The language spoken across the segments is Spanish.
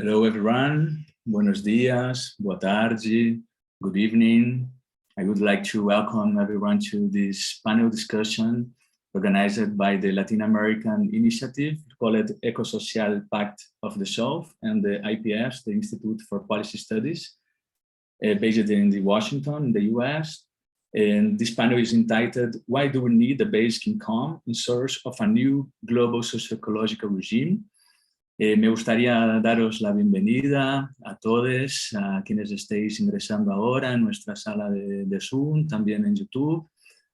Hello everyone, buenos días, boa tarde, good evening. I would like to welcome everyone to this panel discussion organized by the Latin American Initiative called Ecosocial Pact of the South and the IPS, the Institute for Policy Studies, based in Washington, in the US. And this panel is entitled, Why do we need a basic income in search of a new global socio-ecological regime? Me gustaría daros la bienvenida a todos, a quienes estéis ingresando ahora en nuestra sala de Zoom, también en YouTube,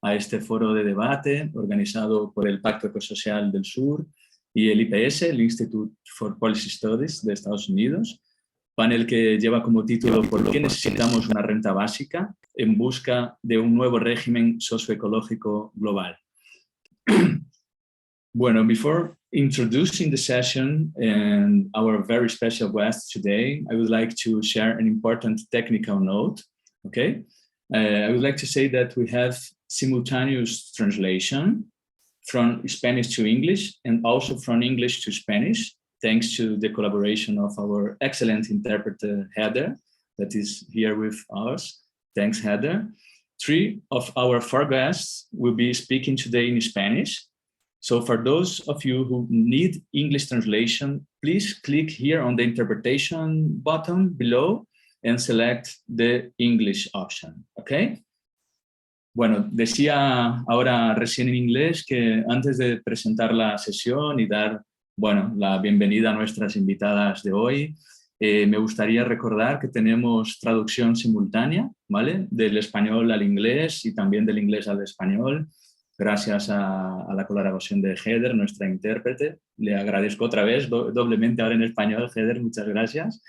a este foro de debate organizado por el Pacto Ecosocial del Sur y el IPS, el Institute for Policy Studies de Estados Unidos, panel que lleva como título ¿Por qué necesitamos una renta básica en busca de un nuevo régimen socioecológico global? Bueno, before introducing the session and our very special guest today, I would like to share an important technical note, okay? I would like to say that we have simultaneous translation from Spanish to English and also from English to Spanish, thanks to the collaboration of our excellent interpreter, Heather, that is here with us. Thanks, Heather. 3 of our 4 guests will be speaking today in Spanish. So for those of you who need English translation, please click here on the interpretation button below and select the English option, okay? Bueno, decía ahora recién en inglés que antes de presentar la sesión y dar, bueno, la bienvenida a nuestras invitadas de hoy, me gustaría recordar que tenemos traducción simultánea, ¿vale? Del español al inglés y también del inglés al español. Gracias a la colaboración de Heather, nuestra intérprete. Le agradezco otra vez, doblemente ahora en español. Heather, muchas gracias.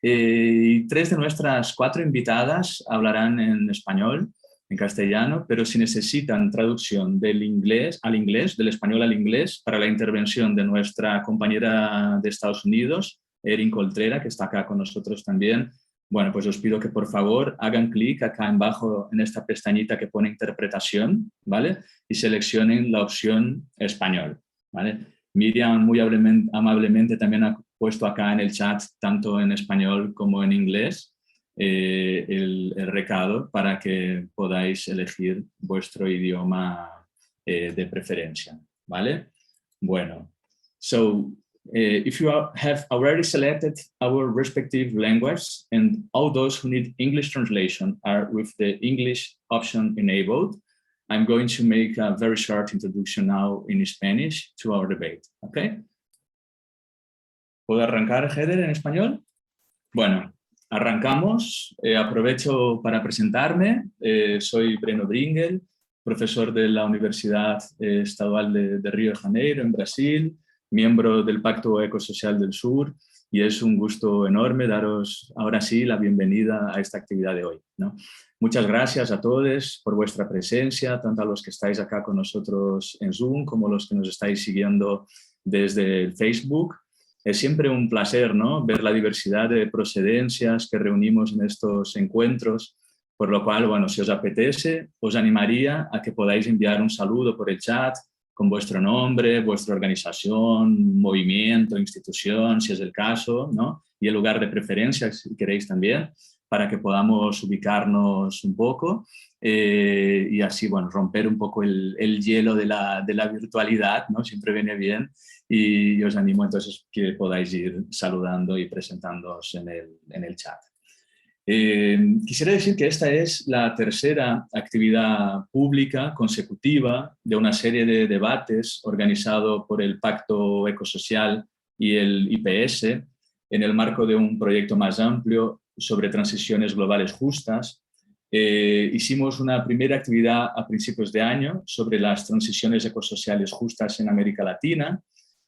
Y 3 de nuestras 4 invitadas hablarán en español, en castellano, pero si necesitan traducción del inglés al inglés, del español al inglés, para la intervención de nuestra compañera de Estados Unidos, Erin Coltrera, que está acá con nosotros también, bueno, pues os pido que por favor hagan clic acá abajo en esta pestañita que pone interpretación, ¿vale? Y seleccionen la opción español, ¿vale? Miriam muy amablemente también ha puesto acá en el chat, tanto en español como en inglés, el recado para que podáis elegir vuestro idioma de preferencia, ¿vale? Bueno, if you have already selected our respective language and all those who need English translation are with the English option enabled, I'm going to make a very short introduction now in Spanish to our debate, okay? ¿Puedo arrancar, Heather, en español? Bueno, arrancamos. Aprovecho para presentarme. Soy Breno Bringel, profesor de la Universidad Estadual de Río de Janeiro, en Brasil, miembro del Pacto Ecosocial del Sur, y es un gusto enorme daros ahora sí la bienvenida a esta actividad de hoy, ¿no? Muchas gracias a todos por vuestra presencia, tanto a los que estáis acá con nosotros en Zoom como los que nos estáis siguiendo desde el Facebook. Es siempre un placer, ¿no?, ver la diversidad de procedencias que reunimos en estos encuentros, por lo cual, bueno, si os apetece, os animaría a que podáis enviar un saludo por el chat, con vuestro nombre, vuestra organización, movimiento, institución, si es el caso, ¿no? Y el lugar de preferencia, si queréis también, para que podamos ubicarnos un poco y así, bueno, romper un poco el hielo de la virtualidad, ¿no? Siempre viene bien y os animo entonces que podáis ir saludando y presentándoos en el chat. Quisiera decir que esta es la tercera actividad pública consecutiva de una serie de debates organizado por el Pacto Ecosocial y el IPS en el marco de un proyecto más amplio sobre transiciones globales justas. Hicimos una primera actividad a principios de año sobre las transiciones ecosociales justas en América Latina.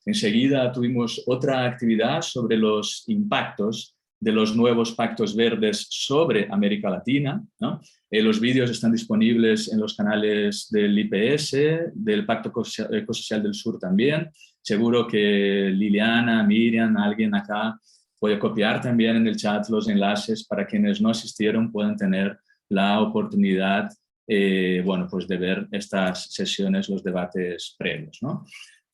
Enseguida tuvimos otra actividad sobre los impactos de los nuevos pactos verdes sobre América Latina, ¿no? Los vídeos están disponibles en los canales del IPS, del Pacto Ecosocial del Sur también. Seguro que Liliana, Miriam, alguien acá puede copiar también en el chat los enlaces para quienes no asistieron puedan tener la oportunidad bueno, pues de ver estas sesiones, los debates previos, ¿no?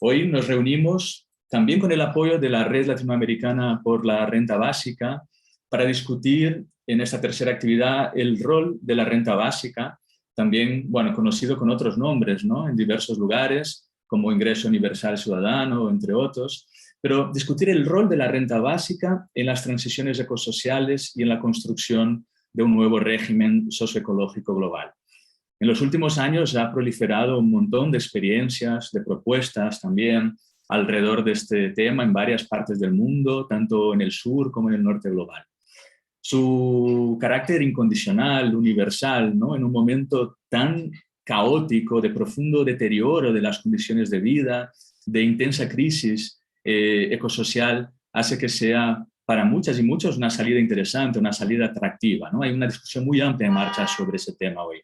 Hoy nos reunimos también con el apoyo de la Red Latinoamericana por la Renta Básica, para discutir en esta tercera actividad el rol de la renta básica, también, bueno, conocido con otros nombres, ¿no?, en diversos lugares, como Ingreso Universal Ciudadano, entre otros, pero discutir el rol de la renta básica en las transiciones ecosociales y en la construcción de un nuevo régimen socioecológico global. En los últimos años ha proliferado un montón de experiencias, de propuestas también alrededor de este tema en varias partes del mundo, tanto en el sur como en el norte global. Su carácter incondicional, universal, ¿no?, en un momento tan caótico, de profundo deterioro de las condiciones de vida, de intensa crisis ecosocial, hace que sea para muchas y muchos una salida interesante, una salida atractiva, ¿no? Hay una discusión muy amplia en marcha sobre ese tema hoy.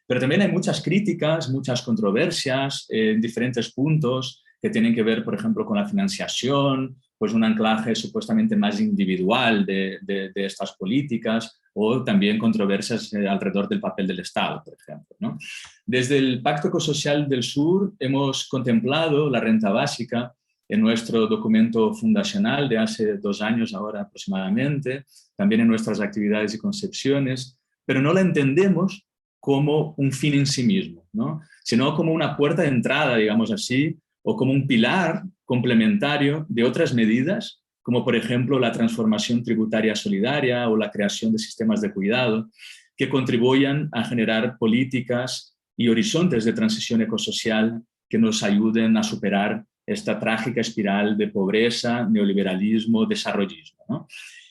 Pero también hay muchas críticas, muchas controversias en diferentes puntos que tienen que ver, por ejemplo, con la financiación, pues un anclaje supuestamente más individual de estas políticas, o también controversias alrededor del papel del Estado, por ejemplo, ¿no? Desde el Pacto Ecosocial del Sur hemos contemplado la renta básica en nuestro documento fundacional de hace 2 años ahora aproximadamente, también en nuestras actividades y concepciones, pero no la entendemos como un fin en sí mismo, ¿no?, sino como una puerta de entrada, digamos así, o como un pilar complementario de otras medidas, como por ejemplo la transformación tributaria solidaria o la creación de sistemas de cuidado, que contribuyan a generar políticas y horizontes de transición ecosocial que nos ayuden a superar esta trágica espiral de pobreza, neoliberalismo, desarrollismo, ¿no?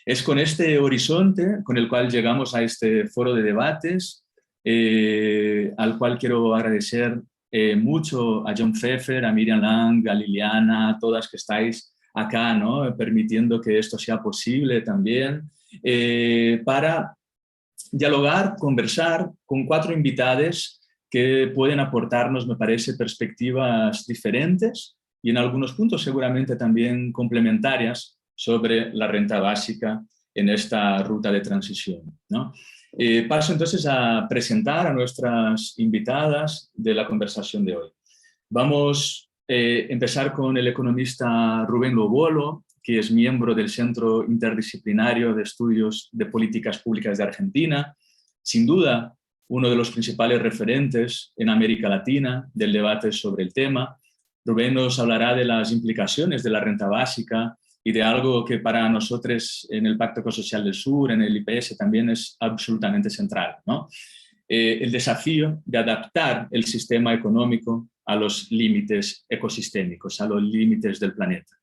Es con este horizonte con el cual llegamos a este foro de debates, al cual quiero agradecer mucho a John Pfeffer, a Miriam Lang, a Liliana, a todas que estáis acá, ¿no?, permitiendo que esto sea posible también, para dialogar, conversar con 4 invitados que pueden aportarnos, me parece, perspectivas diferentes y en algunos puntos seguramente también complementarias sobre la renta básica en esta ruta de transición, ¿no? Paso entonces a presentar a nuestras invitadas de la conversación de hoy. Vamos a empezar con el economista Rubén Lobolo, que es miembro del Centro Interdisciplinario de Estudios de Políticas Públicas de Argentina, sin duda uno de los principales referentes en América Latina del debate sobre el tema. Rubén nos hablará de las implicaciones de la renta básica y de algo que para nosotros en el Pacto Ecosocial del Sur, en el IPS, también es absolutamente central, ¿no? El desafío de adaptar el sistema económico a los límites ecosistémicos, a los límites del planeta.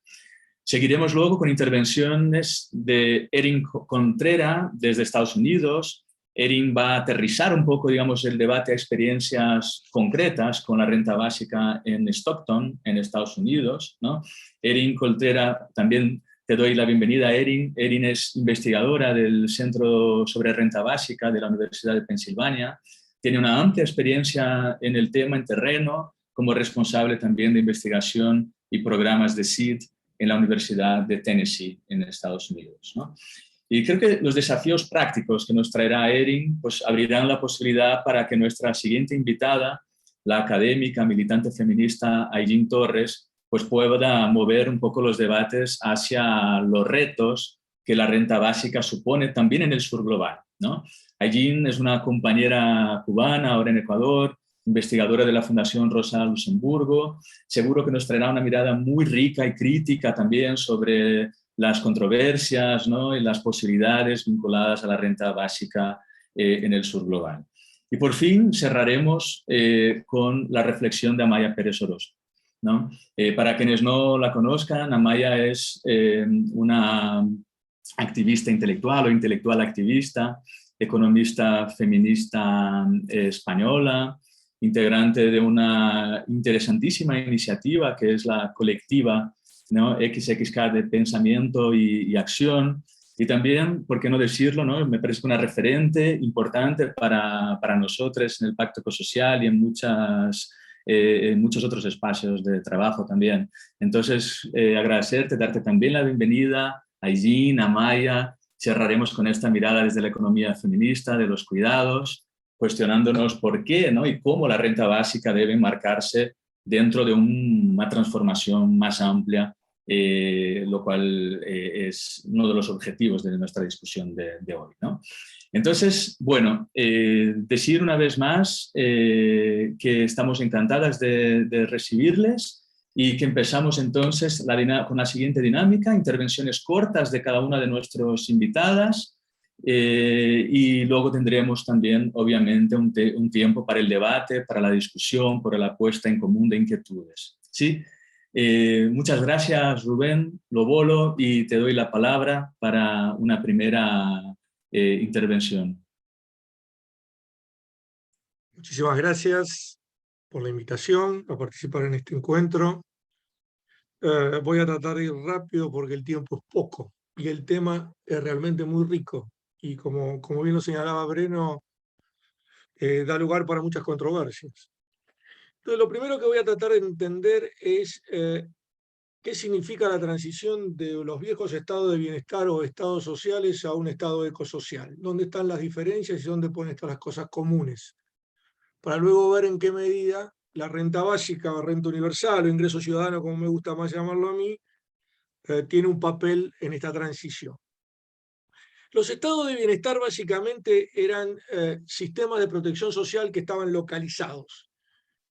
Seguiremos luego con intervenciones de Erin Contreras desde Estados Unidos. Erin va a aterrizar un poco, digamos, el debate a experiencias concretas con la renta básica en Stockton, en Estados Unidos, ¿no? Erin Contreras, también te doy la bienvenida, Erin. Erin es investigadora del Centro sobre Renta Básica de la Universidad de Pensilvania. Tiene una amplia experiencia en el tema en terreno, como responsable también de investigación y programas de SEED en la Universidad de Tennessee, en Estados Unidos, ¿no? Y creo que los desafíos prácticos que nos traerá Erin pues abrirán la posibilidad para que nuestra siguiente invitada, la académica, militante feminista Aylin Torres, pues pueda mover un poco los debates hacia los retos que la renta básica supone también en el sur global, ¿no? Aylin es una compañera cubana, ahora en Ecuador, investigadora de la Fundación Rosa Luxemburgo. Seguro que nos traerá una mirada muy rica y crítica también sobre las controversias, ¿no?, y las posibilidades vinculadas a la renta básica en el sur global. Y por fin cerraremos con la reflexión de Amaya Pérez Orozco, ¿no? Para quienes no la conozcan, Amaya es una activista intelectual o intelectual activista, economista feminista española, integrante de una interesantísima iniciativa que es la colectiva, ¿no?, XXK de pensamiento y acción, y también, por qué no decirlo, ¿no?, me parece una referente importante para nosotros en el Pacto Ecosocial y en muchos otros espacios de trabajo también. Entonces, agradecerte, darte también la bienvenida a Aylin, a Maya. Cerraremos con esta mirada desde la economía feminista, de los cuidados, cuestionándonos por qué, ¿no?, y cómo la renta básica debe marcarse dentro de una transformación más amplia lo cual es uno de los objetivos de nuestra discusión de hoy, ¿no? Entonces, bueno, decir una vez más que estamos encantadas de recibirles y que empezamos entonces con la siguiente dinámica, intervenciones cortas de cada una de nuestras invitadas, y luego tendremos también, obviamente, un tiempo para el debate, para la discusión, para la puesta en común de inquietudes. ¿Sí? Muchas gracias, Rubén Lobolo, y te doy la palabra para una primera intervención. Muchísimas gracias por la invitación a participar en este encuentro. Voy a tratar de ir rápido porque el tiempo es poco y el tema es realmente muy rico. Y como bien lo señalaba Breno, da lugar para muchas controversias. Entonces, lo primero que voy a tratar de entender es qué significa la transición de los viejos estados de bienestar o estados sociales a un estado ecosocial. ¿Dónde están las diferencias y dónde pueden estar las cosas comunes? Para luego ver en qué medida la renta básica o renta universal o ingreso ciudadano, como me gusta más llamarlo a mí, tiene un papel en esta transición. Los estados de bienestar básicamente eran sistemas de protección social que estaban localizados.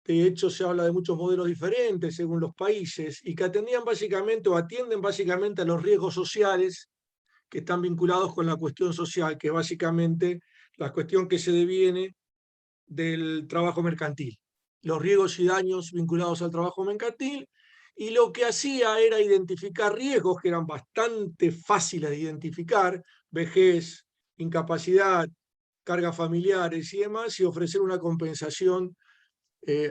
De hecho, se habla de muchos modelos diferentes según los países y que atendían básicamente o atienden básicamente a los riesgos sociales que están vinculados con la cuestión social, que es básicamente la cuestión que se deviene del trabajo mercantil, los riesgos y daños vinculados al trabajo mercantil, y lo que hacía era identificar riesgos que eran bastante fáciles de identificar, vejez, incapacidad, cargas familiares y demás, y ofrecer una compensación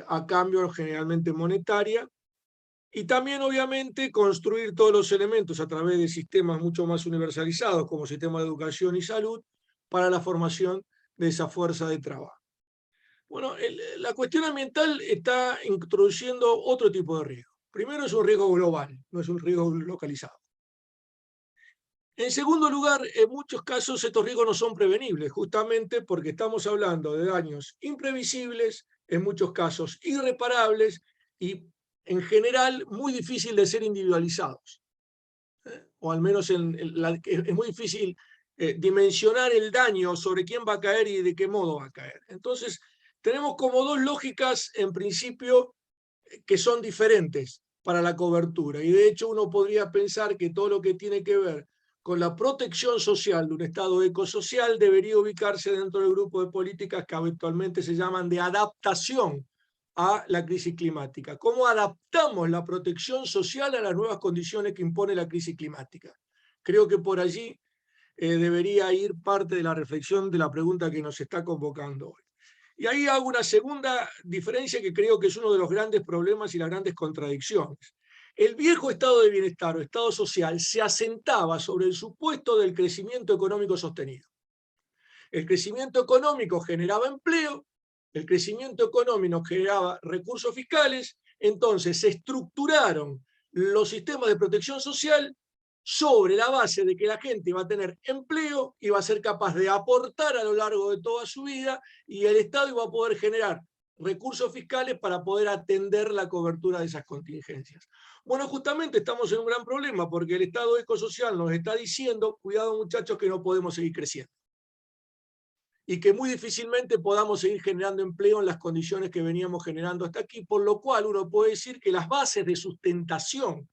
a cambio generalmente monetaria, y también obviamente construir todos los elementos a través de sistemas mucho más universalizados como sistema de educación y salud para la formación de esa fuerza de trabajo. Bueno, la cuestión ambiental está introduciendo otro tipo de riesgo. Primero, es un riesgo global, no es un riesgo localizado. En segundo lugar, en muchos casos estos riesgos no son prevenibles, justamente porque estamos hablando de daños imprevisibles, en muchos casos irreparables y en general muy difícil de ser individualizados. O al menos es muy difícil dimensionar el daño sobre quién va a caer y de qué modo va a caer. Entonces, tenemos como dos lógicas, en principio, que son diferentes para la cobertura. Y de hecho uno podría pensar que todo lo que tiene que ver con la protección social de un estado ecosocial debería ubicarse dentro del grupo de políticas que habitualmente se llaman de adaptación a la crisis climática. ¿Cómo adaptamos la protección social a las nuevas condiciones que impone la crisis climática? Creo que por allí debería ir parte de la reflexión de la pregunta que nos está convocando hoy. Y ahí hago una segunda diferencia que creo que es uno de los grandes problemas y las grandes contradicciones. El viejo estado de bienestar o estado social se asentaba sobre el supuesto del crecimiento económico sostenido. El crecimiento económico generaba empleo, el crecimiento económico generaba recursos fiscales, entonces se estructuraron los sistemas de protección social sobre la base de que la gente iba a tener empleo, iba a ser capaz de aportar a lo largo de toda su vida y el Estado iba a poder generar recursos fiscales para poder atender la cobertura de esas contingencias. Bueno, justamente estamos en un gran problema porque el Estado ecosocial nos está diciendo, cuidado muchachos, que no podemos seguir creciendo y que muy difícilmente podamos seguir generando empleo en las condiciones que veníamos generando hasta aquí, por lo cual uno puede decir que las bases de sustentación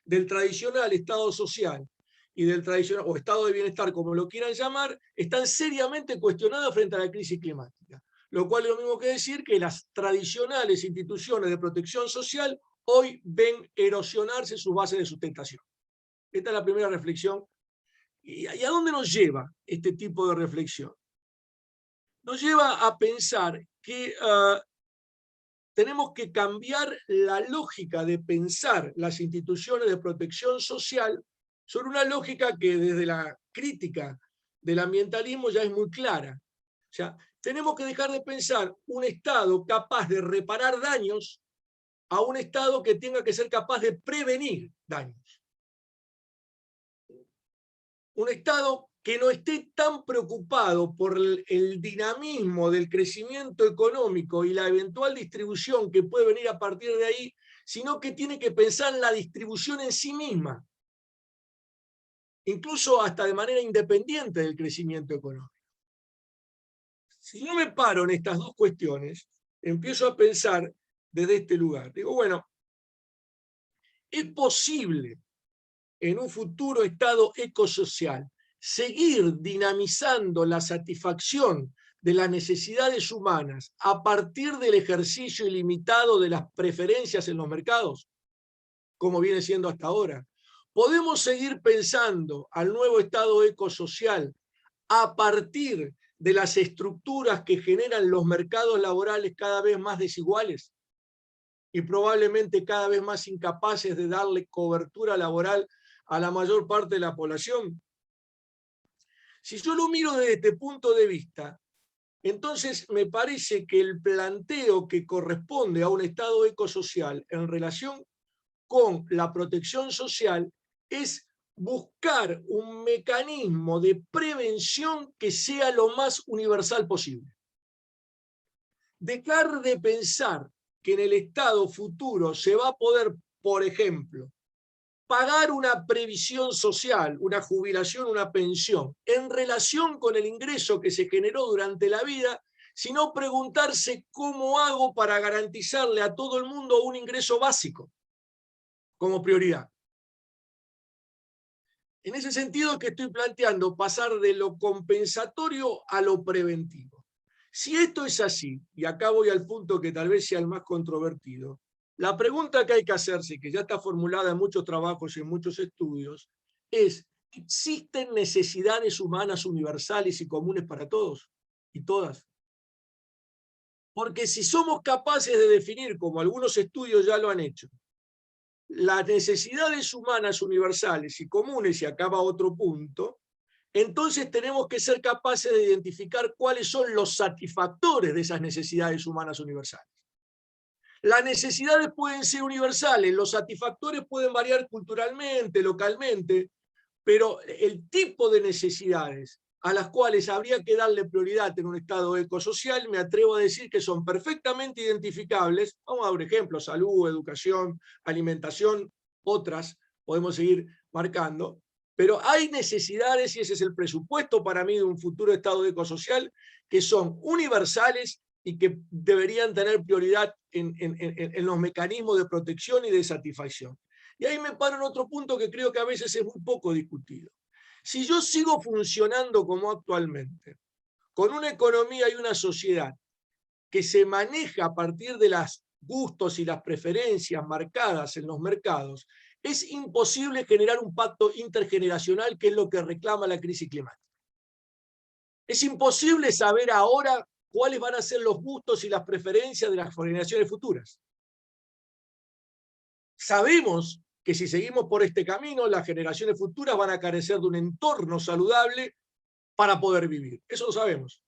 del tradicional estado social y del tradicional o estado de bienestar, como lo quieran llamar, están seriamente cuestionadas frente a la crisis climática. Lo cual es lo mismo que decir que las tradicionales instituciones de protección social hoy ven erosionarse sus bases de sustentación. Esta es la primera reflexión. ¿Y a dónde nos lleva este tipo de reflexión? Nos lleva a pensar que tenemos que cambiar la lógica de pensar las instituciones de protección social sobre una lógica que desde la crítica del ambientalismo ya es muy clara. O sea, tenemos que dejar de pensar un Estado capaz de reparar daños a un Estado que tenga que ser capaz de prevenir daños. Un Estado que no esté tan preocupado por el dinamismo del crecimiento económico y la eventual distribución que puede venir a partir de ahí, sino que tiene que pensar en la distribución en sí misma, incluso hasta de manera independiente del crecimiento económico. Si yo me paro en estas dos cuestiones, empiezo a pensar desde este lugar. Digo, bueno, ¿es posible en un futuro estado ecosocial seguir dinamizando la satisfacción de las necesidades humanas a partir del ejercicio ilimitado de las preferencias en los mercados, como viene siendo hasta ahora? ¿Podemos seguir pensando al nuevo estado ecosocial a partir de las estructuras que generan los mercados laborales cada vez más desiguales y probablemente cada vez más incapaces de darle cobertura laboral a la mayor parte de la población? Si yo lo miro desde este punto de vista, entonces me parece que el planteo que corresponde a un estado ecosocial en relación con la protección social es buscar un mecanismo de prevención que sea lo más universal posible. Dejar de pensar que en el estado futuro se va a poder, por ejemplo, pagar una previsión social, una jubilación, una pensión, en relación con el ingreso que se generó durante la vida, sino preguntarse cómo hago para garantizarle a todo el mundo un ingreso básico como prioridad. En ese sentido que estoy planteando pasar de lo compensatorio a lo preventivo. Si esto es así, y acá voy al punto que tal vez sea el más controvertido, la pregunta que hay que hacerse, que ya está formulada en muchos trabajos y en muchos estudios, es: ¿existen necesidades humanas universales y comunes para todos y todas? Porque si somos capaces de definir, como algunos estudios ya lo han hecho, las necesidades humanas universales y comunes, y acá va otro punto, entonces tenemos que ser capaces de identificar cuáles son los satisfactores de esas necesidades humanas universales. Las necesidades pueden ser universales, los satisfactores pueden variar culturalmente, localmente, pero el tipo de necesidades a las cuales habría que darle prioridad en un estado ecosocial, me atrevo a decir que son perfectamente identificables. Vamos a dar un ejemplo: salud, educación, alimentación, otras podemos seguir marcando, pero hay necesidades, y ese es el presupuesto para mí de un futuro estado ecosocial, que son universales y que deberían tener prioridad en los mecanismos de protección y de satisfacción. Y ahí me paro en otro punto que creo que a veces es muy poco discutido. Si yo sigo funcionando como actualmente, con una economía y una sociedad que se maneja a partir de los gustos y las preferencias marcadas en los mercados, es imposible generar un pacto intergeneracional, que es lo que reclama la crisis climática. Es imposible saber ahora cuáles van a ser los gustos y las preferencias de las generaciones futuras. Sabemos que si seguimos por este camino, las generaciones futuras van a carecer de un entorno saludable para poder vivir. Eso lo sabemos.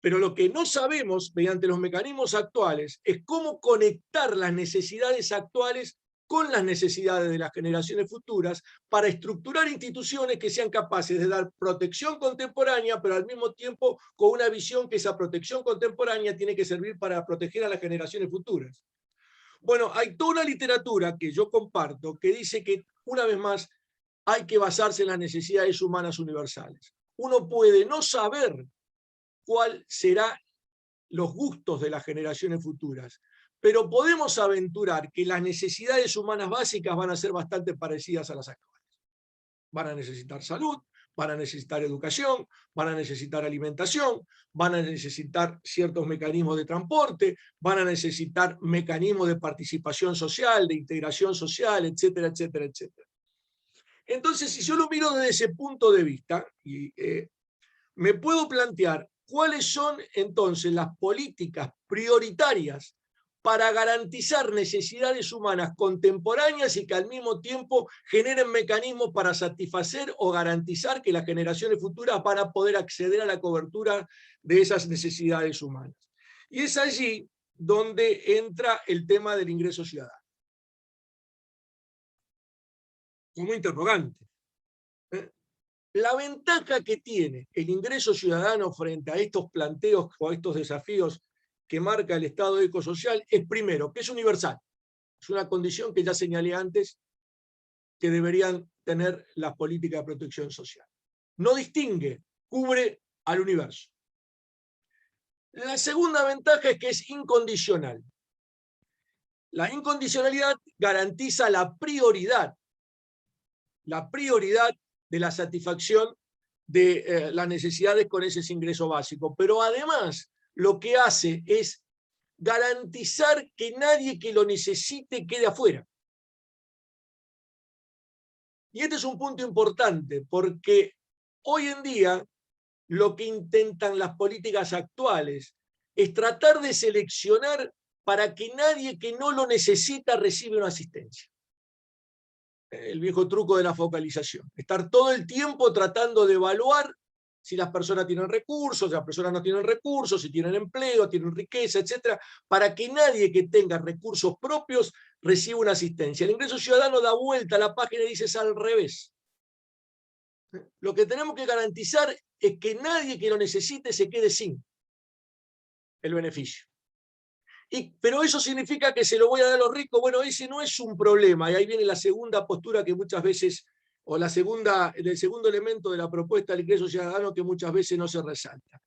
Pero lo que no sabemos, mediante los mecanismos actuales, es cómo conectar las necesidades actuales con las necesidades de las generaciones futuras para estructurar instituciones que sean capaces de dar protección contemporánea, pero al mismo tiempo con una visión que esa protección contemporánea tiene que servir para proteger a las generaciones futuras. Bueno, hay toda una literatura que yo comparto que dice que, una vez más, hay que basarse en las necesidades humanas universales. Uno puede no saber cuál serán los gustos de las generaciones futuras, pero podemos aventurar que las necesidades humanas básicas van a ser bastante parecidas a las actuales. Van a necesitar salud, van a necesitar educación, van a necesitar alimentación, van a necesitar ciertos mecanismos de transporte, van a necesitar mecanismos de participación social, de integración social, etcétera, etcétera, etcétera. Entonces, si yo lo miro desde ese punto de vista, me puedo plantear cuáles son entonces las políticas prioritarias para garantizar necesidades humanas contemporáneas y que al mismo tiempo generen mecanismos para satisfacer o garantizar que las generaciones futuras van a poder acceder a la cobertura de esas necesidades humanas. Y es allí donde entra el tema del ingreso ciudadano, como interrogante. La ventaja que tiene el ingreso ciudadano frente a estos planteos o a estos desafíos que marca el Estado ecosocial es, primero, que es universal. Es una condición que ya señalé antes que deberían tener las políticas de protección social. No distingue, cubre al universo. La segunda ventaja es que es incondicional. La incondicionalidad garantiza la prioridad de la satisfacción de las necesidades con ese ingreso básico. Pero además lo que hace es garantizar que nadie que lo necesite quede afuera. Y este es un punto importante porque hoy en día lo que intentan las políticas actuales es tratar de seleccionar para que nadie que no lo necesita reciba una asistencia. El viejo truco de la focalización. Estar todo el tiempo tratando de evaluar si las personas tienen recursos, si las personas no tienen recursos, si tienen empleo, tienen riqueza, etc., para que nadie que tenga recursos propios reciba una asistencia. El ingreso ciudadano da vuelta a la página y dice es al revés. Lo que tenemos que garantizar es que nadie que lo necesite se quede sin el beneficio. Pero eso significa que se lo voy a dar a los ricos. Bueno, ese no es un problema. Y ahí viene la segunda postura que muchas veces, o el segundo elemento de la propuesta del ingreso ciudadano que muchas veces no se resalta.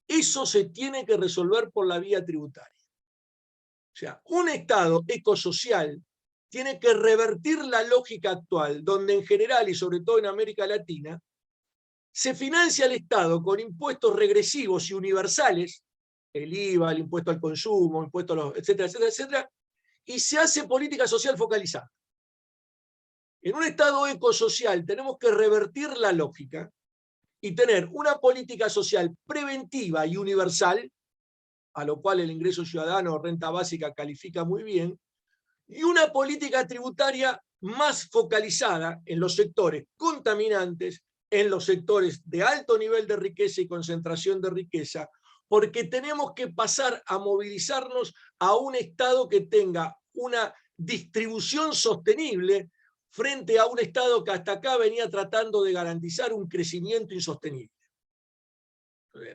Eso se tiene que resolver por la vía tributaria. O sea, un Estado ecosocial tiene que revertir la lógica actual, donde en general, y sobre todo en América Latina, se financia el Estado con impuestos regresivos y universales, el IVA, el impuesto al consumo, impuestos a los, etcétera, etcétera, etcétera, y se hace política social focalizada. En un Estado ecosocial tenemos que revertir la lógica y tener una política social preventiva y universal, a lo cual el ingreso ciudadano o renta básica califica muy bien, y una política tributaria más focalizada en los sectores contaminantes, en los sectores de alto nivel de riqueza y concentración de riqueza, porque tenemos que pasar a movilizarnos a un Estado que tenga una distribución sostenible frente a un Estado que hasta acá venía tratando de garantizar un crecimiento insostenible.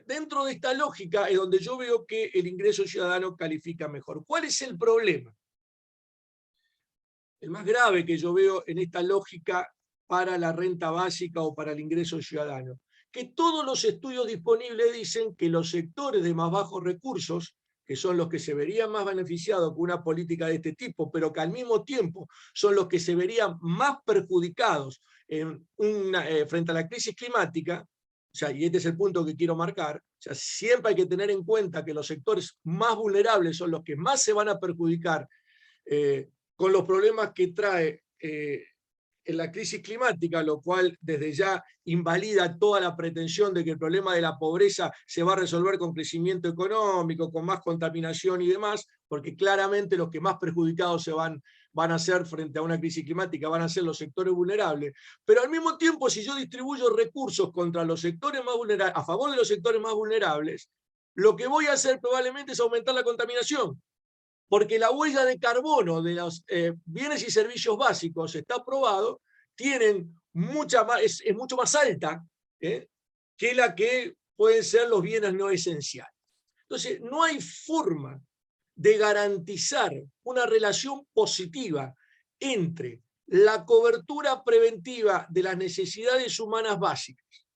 Dentro de esta lógica es donde yo veo que el ingreso ciudadano califica mejor. ¿Cuál es el problema? El más grave que yo veo en esta lógica para la renta básica o para el ingreso ciudadano, que todos los estudios disponibles dicen que los sectores de más bajos recursos, que son los que se verían más beneficiados con una política de este tipo, pero que al mismo tiempo son los que se verían más perjudicados frente a la crisis climática, o sea, y este es el punto que quiero marcar, o sea, siempre hay que tener en cuenta que los sectores más vulnerables son los que más se van a perjudicar con los problemas que trae en la crisis climática, lo cual desde ya invalida toda la pretensión de que el problema de la pobreza se va a resolver con crecimiento económico, con más contaminación y demás, porque claramente los que más perjudicados van a ser frente a una crisis climática, van a ser los sectores vulnerables. Pero al mismo tiempo, si yo distribuyo recursos contra los sectores más vulnerables, a favor de los sectores más vulnerables, lo que voy a hacer probablemente es aumentar la contaminación. Porque la huella de carbono de los bienes y servicios básicos está probado, tienen es mucho más alta que la que pueden ser los bienes no esenciales. Entonces, no hay forma de garantizar una relación positiva entre la cobertura preventiva de las necesidades humanas básicas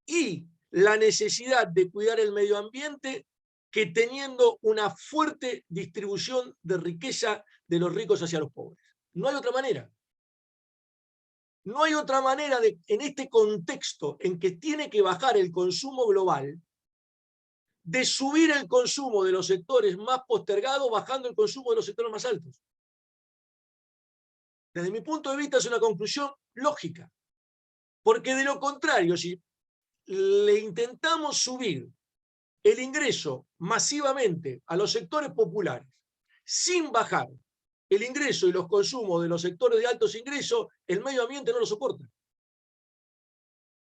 y la necesidad de cuidar el medio ambiente que teniendo una fuerte distribución de riqueza de los ricos hacia los pobres. No hay otra manera. No hay otra manera en este contexto en que tiene que bajar el consumo global, de subir el consumo de los sectores más postergados bajando el consumo de los sectores más altos. Desde mi punto de vista es una conclusión lógica. Porque de lo contrario, si le intentamos subir el ingreso masivamente a los sectores populares, sin bajar el ingreso y los consumos de los sectores de altos ingresos, el medio ambiente no lo soporta.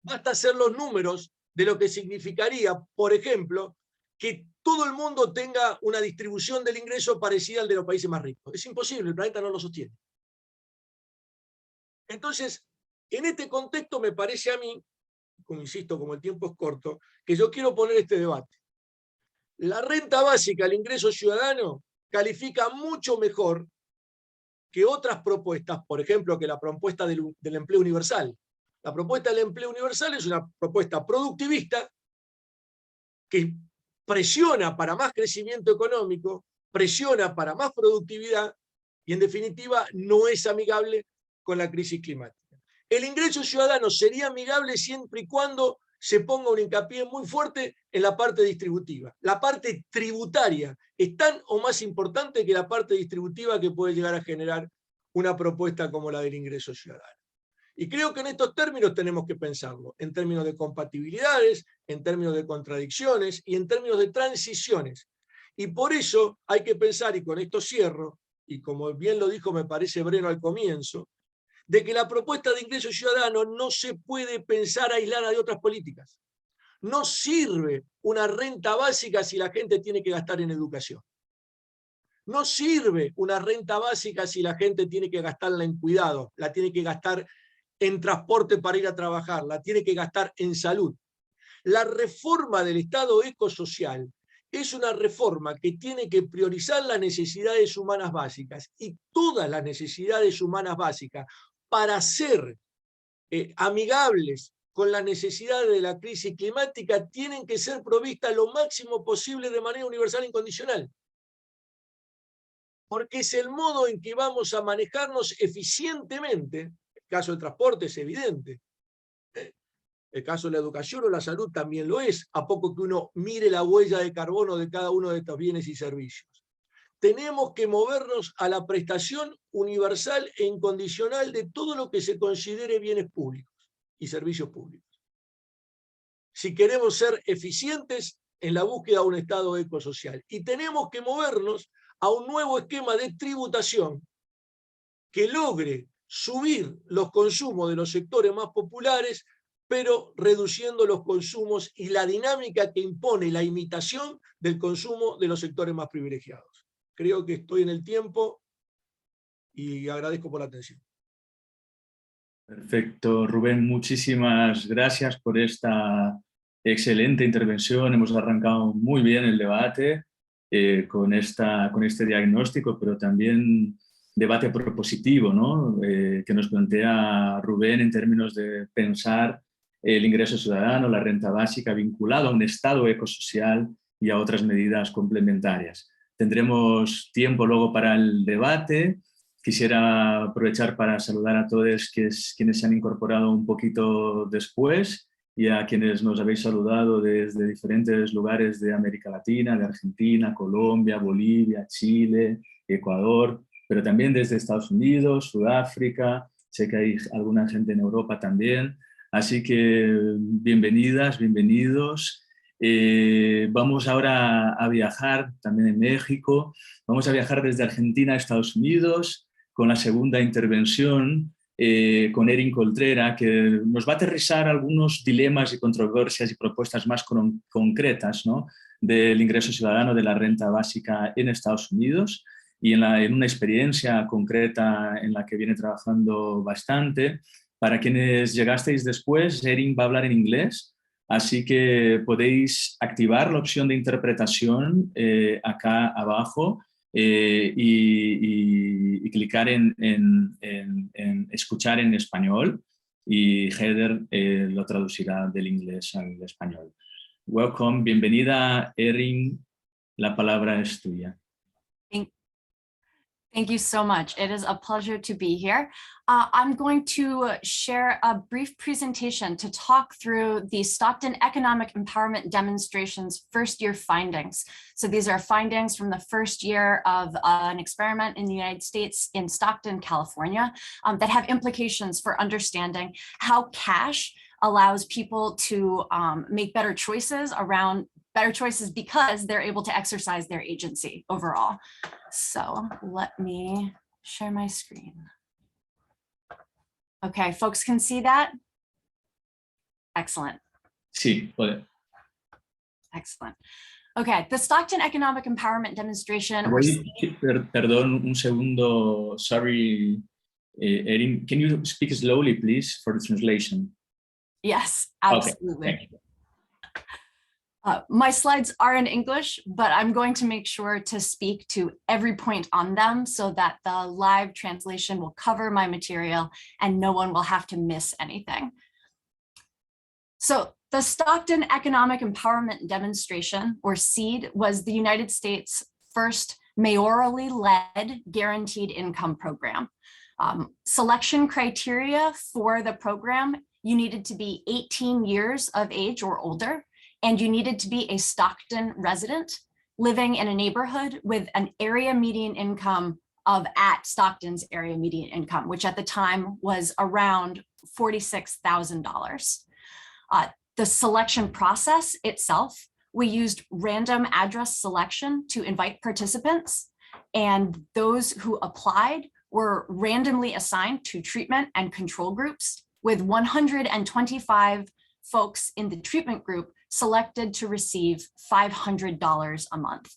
Basta hacer los números de lo que significaría, por ejemplo, que todo el mundo tenga una distribución del ingreso parecida al de los países más ricos. Es imposible, el planeta no lo sostiene. Entonces, en este contexto me parece a mí, como insisto, como el tiempo es corto, que yo quiero poner este debate. La renta básica, el ingreso ciudadano, califica mucho mejor que otras propuestas, por ejemplo, que la propuesta del empleo universal. La propuesta del empleo universal es una propuesta productivista que presiona para más crecimiento económico, presiona para más productividad y, en definitiva, no es amigable con la crisis climática. El ingreso ciudadano sería amigable siempre y cuando se ponga un hincapié muy fuerte en la parte distributiva. La parte tributaria es tan o más importante que la parte distributiva que puede llegar a generar una propuesta como la del ingreso ciudadano. Y creo que en estos términos tenemos que pensarlo, en términos de compatibilidades, en términos de contradicciones y en términos de transiciones. Y por eso hay que pensar, y con esto cierro, y como bien lo dijo me parece Breno al comienzo, de que la propuesta de ingreso ciudadano no se puede pensar aislada de otras políticas. No sirve una renta básica si la gente tiene que gastar en educación. No sirve una renta básica si la gente tiene que gastarla en cuidado, la tiene que gastar en transporte para ir a trabajar, la tiene que gastar en salud. La reforma del Estado ecosocial es una reforma que tiene que priorizar las necesidades humanas básicas, y todas las necesidades humanas básicas, para ser amigables con las necesidades de la crisis climática, tienen que ser provistas lo máximo posible de manera universal e incondicional. Porque es el modo en que vamos a manejarnos eficientemente. El caso del transporte es evidente. El caso de la educación o la salud también lo es, a poco que uno mire la huella de carbono de cada uno de estos bienes y servicios. Tenemos que movernos a la prestación universal e incondicional de todo lo que se considere bienes públicos y servicios públicos. Si queremos ser eficientes en la búsqueda de un Estado ecosocial. Y tenemos que movernos a un nuevo esquema de tributación que logre subir los consumos de los sectores más populares, pero reduciendo los consumos y la dinámica que impone la imitación del consumo de los sectores más privilegiados. Creo que estoy en el tiempo y agradezco por la atención. Perfecto, Rubén, muchísimas gracias por esta excelente intervención. Hemos arrancado muy bien el debate con este diagnóstico, pero también debate propositivo, ¿no? Que nos plantea Rubén en términos de pensar el ingreso ciudadano, la renta básica, vinculado a un Estado ecosocial y a otras medidas complementarias. Tendremos tiempo luego para el debate. Quisiera aprovechar para saludar a todos quienes se han incorporado un poquito después y a quienes nos habéis saludado desde diferentes lugares de América Latina, de Argentina, Colombia, Bolivia, Chile, Ecuador, pero también desde Estados Unidos, Sudáfrica, sé que hay alguna gente en Europa también. Así que bienvenidas, bienvenidos. Vamos ahora a viajar también en México. Vamos a viajar desde Argentina a Estados Unidos, con la segunda intervención con Erin Coltrera, que nos va a aterrizar algunos dilemas y controversias y propuestas más concretas, ¿no?, del ingreso ciudadano, de la renta básica en Estados Unidos, y en una experiencia concreta en la que viene trabajando bastante. Para quienes llegasteis después, Erin va a hablar en inglés, así que podéis activar la opción de interpretación acá abajo, y clicar en escuchar en español, y Heather lo traducirá del inglés al español. Welcome, bienvenida Erin, la palabra es tuya. Thank you so much. It is a pleasure to be here. I'm going to share a brief presentation to talk through the Stockton Economic Empowerment Demonstration's first year findings. So these are findings from the first year of an experiment in the United States in Stockton, California, that have implications for understanding how cash allows people to make better choices because they're able to exercise their agency overall. So let me share my screen. Okay, folks can see that? Excellent. Sí, puede. Excellent. Okay, the Stockton Economic Empowerment Demonstration. Perdón, un segundo. Sorry, Erin, can you speak slowly, please, for the translation? Yes, absolutely. Okay, thank you. My slides are in English, but I'm going to make sure to speak to every point on them so that the live translation will cover my material and no one will have to miss anything. So the Stockton Economic Empowerment Demonstration, or SEED, was the United States' first mayorally led guaranteed income program. Selection criteria for the program, you needed to be 18 years of age or older, and you needed to be a Stockton resident living in a neighborhood with an area median income of at Stockton's area median income, which at the time was around $46,000. The selection process itself, we used random address selection to invite participants, and those who applied were randomly assigned to treatment and control groups, with 125 folks in the treatment group selected to receive $500 a month.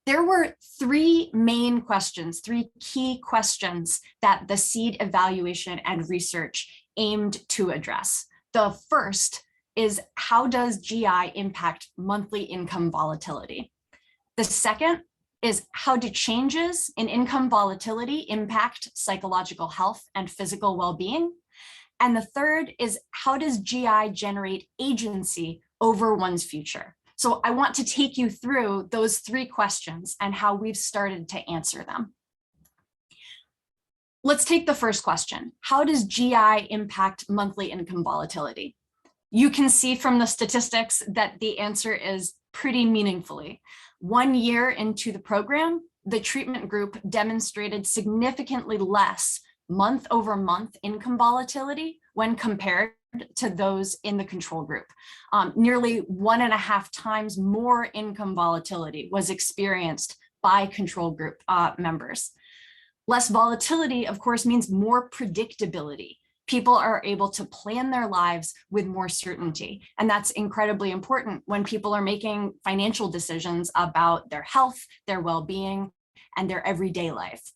There were three main questions, three key questions that the SEED evaluation and research aimed to address. The first is, how does GI impact monthly income volatility? The second is, how do changes in income volatility impact psychological health and physical well-being? And the third is, how does GI generate agency over one's future? So I want to take you through those three questions and how we've started to answer them. Let's take the first question. How does GI impact monthly income volatility? You can see from the statistics that the answer is pretty meaningfully. 1 year into the program, the treatment group demonstrated significantly less month-over-month income volatility when compared to those in the control group. Nearly 1.5 times more income volatility was experienced by control group members. Less volatility, of course, means more predictability. People are able to plan their lives with more certainty. And that's incredibly important when people are making financial decisions about their health, their well-being, and their everyday life.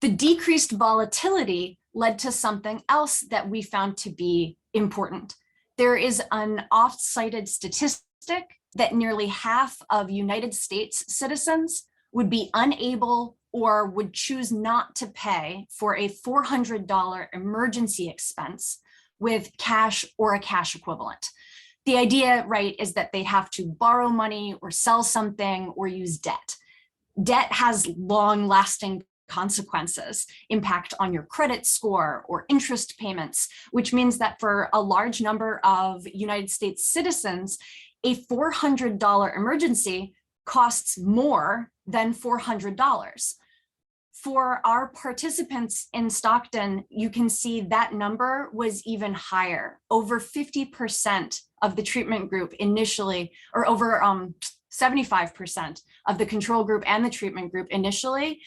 The decreased volatility led to something else that we found to be important. There is an oft-cited statistic that nearly half of United States citizens would be unable or would choose not to pay for a $400 emergency expense with cash or a cash equivalent. The idea, right, is that they have to borrow money or sell something or use debt. Debt has long-lasting consequences, impact on your credit score or interest payments, which means that for a large number of United States citizens, a $400 emergency costs more than $400. For our participants in Stockton, you can see that number was even higher. Over 50% of the treatment group initially, or over 75% of the control group and the treatment group initially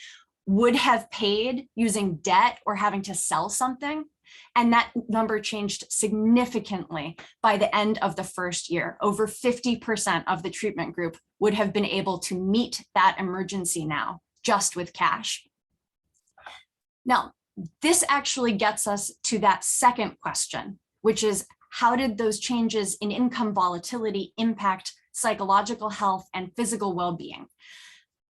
would have paid using debt or having to sell something. And that number changed significantly by the end of the first year. Over 50% of the treatment group would have been able to meet that emergency now, just with cash. Now, this actually gets us to that second question, which is, how did those changes in income volatility impact psychological health and physical well-being?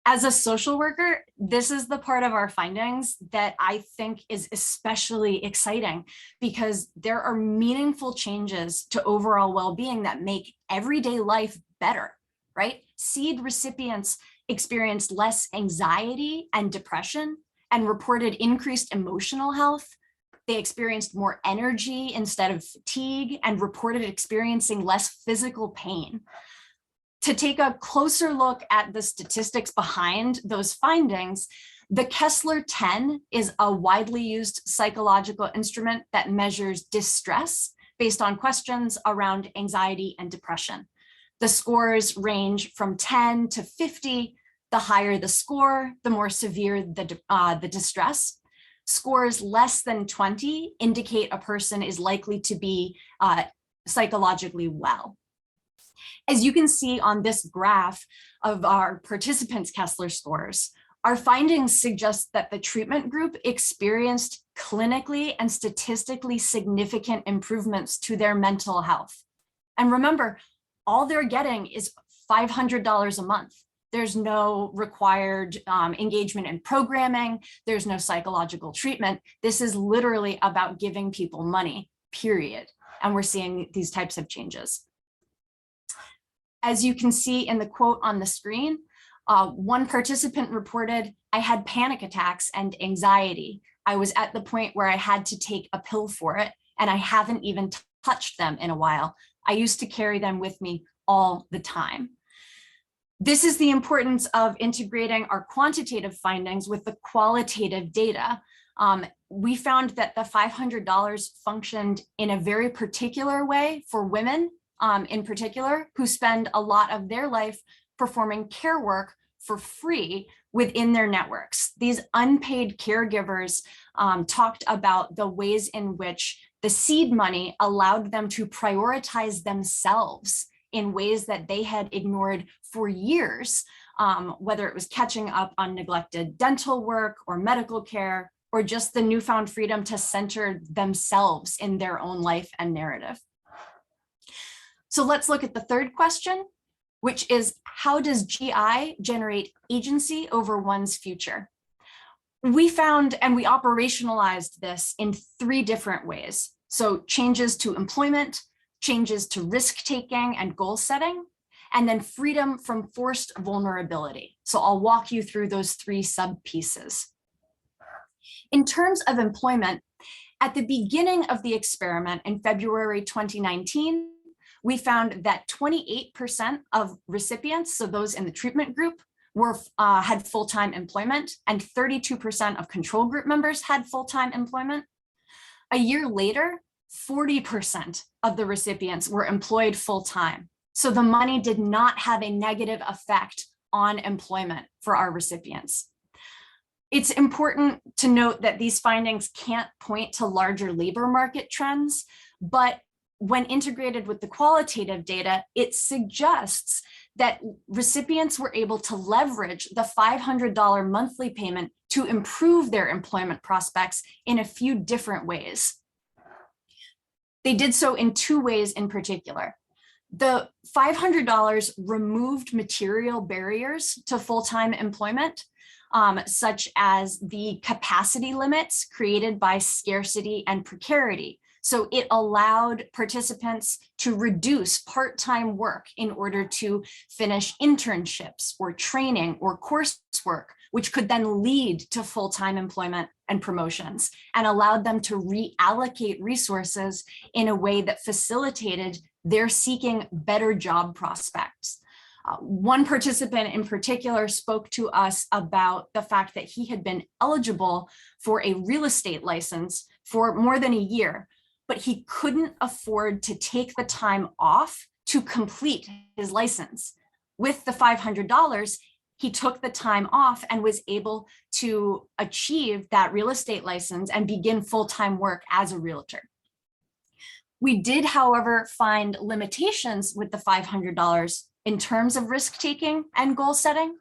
As a social worker, this is the part of our findings that I think is especially exciting, because there are meaningful changes to overall well-being that make everyday life better, right? SEED recipients experienced less anxiety and depression and reported increased emotional health. They experienced more energy instead of fatigue and reported experiencing less physical pain. To take a closer look at the statistics behind those findings, the Kessler-10 is a widely used psychological instrument that measures distress based on questions around anxiety and depression. The scores range from 10 to 50. The higher the score, the more severe the distress. Scores less than 20 indicate a person is likely to be psychologically well. As you can see on this graph of our participants' Kessler scores, our findings suggest that the treatment group experienced clinically and statistically significant improvements to their mental health. And remember, all they're getting is $500 a month. There's no required engagement in programming. There's no psychological treatment. This is literally about giving people money, period. And we're seeing these types of changes. As you can see in the quote on the screen, one participant reported, "I had panic attacks and anxiety. I was at the point where I had to take a pill for it, and I haven't even touched them in a while. I used to carry them with me all the time." This is the importance of integrating our quantitative findings with the qualitative data. We found that the $500 functioned in a very particular way for women, in particular, who spend a lot of their life performing care work for free within their networks. These unpaid caregivers talked about the ways in which the seed money allowed them to prioritize themselves in ways that they had ignored for years, whether it was catching up on neglected dental work or medical care, or just the newfound freedom to center themselves in their own life and narrative. So let's look at the third question, which is, how does GI generate agency over one's future? We found and we operationalized this in 3 different ways. So changes to employment, changes to risk-taking and goal setting, and then freedom from forced vulnerability. So I'll walk you through those 3 sub-pieces. In terms of employment, at the beginning of the experiment in February 2019, we found that 28% of recipients, so those in the treatment group, had full-time employment, and 32% of control group members had full-time employment. A year later, 40% of the recipients were employed full-time. So the money did not have a negative effect on employment for our recipients. It's important to note that these findings can't point to larger labor market trends, but when integrated with the qualitative data, it suggests that recipients were able to leverage the $500 monthly payment to improve their employment prospects in a few different ways. They did so in 2 ways in particular. The $500 removed material barriers to full-time employment, such as the capacity limits created by scarcity and precarity. So it allowed participants to reduce part-time work in order to finish internships or training or coursework, which could then lead to full-time employment and promotions, and allowed them to reallocate resources in a way that facilitated their seeking better job prospects. One participant in particular spoke to us about the fact that he had been eligible for a real estate license for more than a year, but he couldn't afford to take the time off to complete his license. With the $500, he took the time off and was able to achieve that real estate license and begin full-time work as a realtor. We did, however, find limitations with the $500 in terms of risk-taking and goal setting,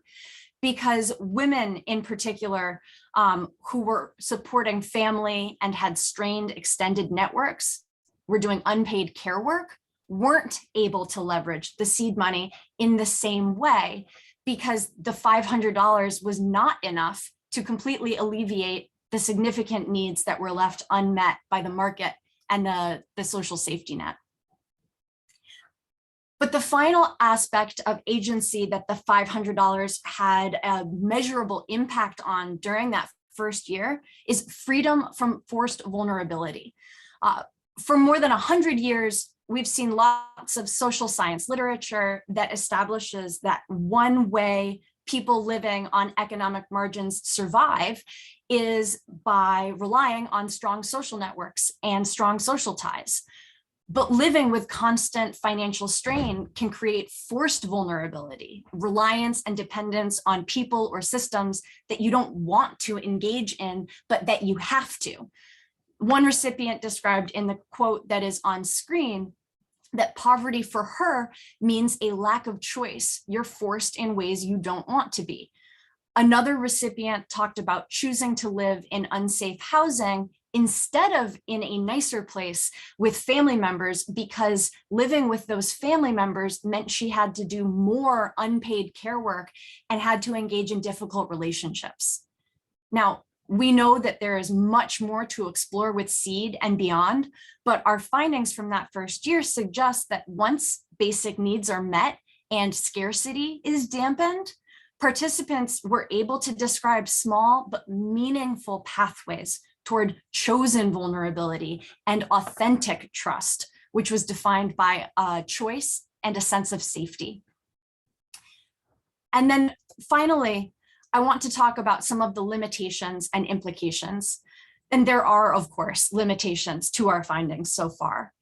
because women in particular who were supporting family and had strained extended networks, were doing unpaid care work, weren't able to leverage the seed money in the same way, because the $500 was not enough to completely alleviate the significant needs that were left unmet by the market and the social safety net. But the final aspect of agency that the $500 had a measurable impact on during that first year is freedom from forced vulnerability. For more than 100 years, we've seen lots of social science literature that establishes that one way people living on economic margins survive is by relying on strong social networks and strong social ties. But living with constant financial strain can create forced vulnerability, reliance and dependence on people or systems that you don't want to engage in, but that you have to. One recipient described in the quote that is on screen that poverty for her means a lack of choice. You're forced in ways you don't want to be. Another recipient talked about choosing to live in unsafe housing instead of in a nicer place with family members, because living with those family members meant she had to do more unpaid care work and had to engage in difficult relationships. Now, we know that there is much more to explore with SEED and beyond, but our findings from that first year suggest that once basic needs are met and scarcity is dampened, participants were able to describe small but meaningful pathways toward chosen vulnerability and authentic trust, which was defined by a choice and a sense of safety. And then finally, I want to talk about some of the limitations and implications. And there are, of course, limitations to our findings so far.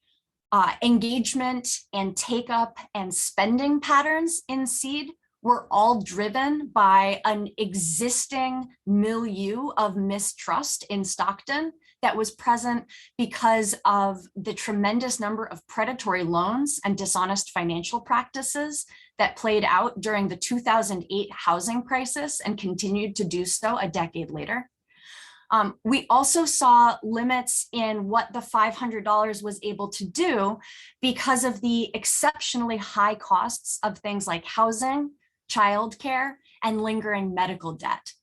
Engagement and take-up and spending patterns in SEED were all driven by an existing milieu of mistrust in Stockton that was present because of the tremendous number of predatory loans and dishonest financial practices that played out during the 2008 housing crisis and continued to do so a decade later. We also saw limits in what the $500 was able to do because of the exceptionally high costs of things like housing, childcare, and lingering medical debt.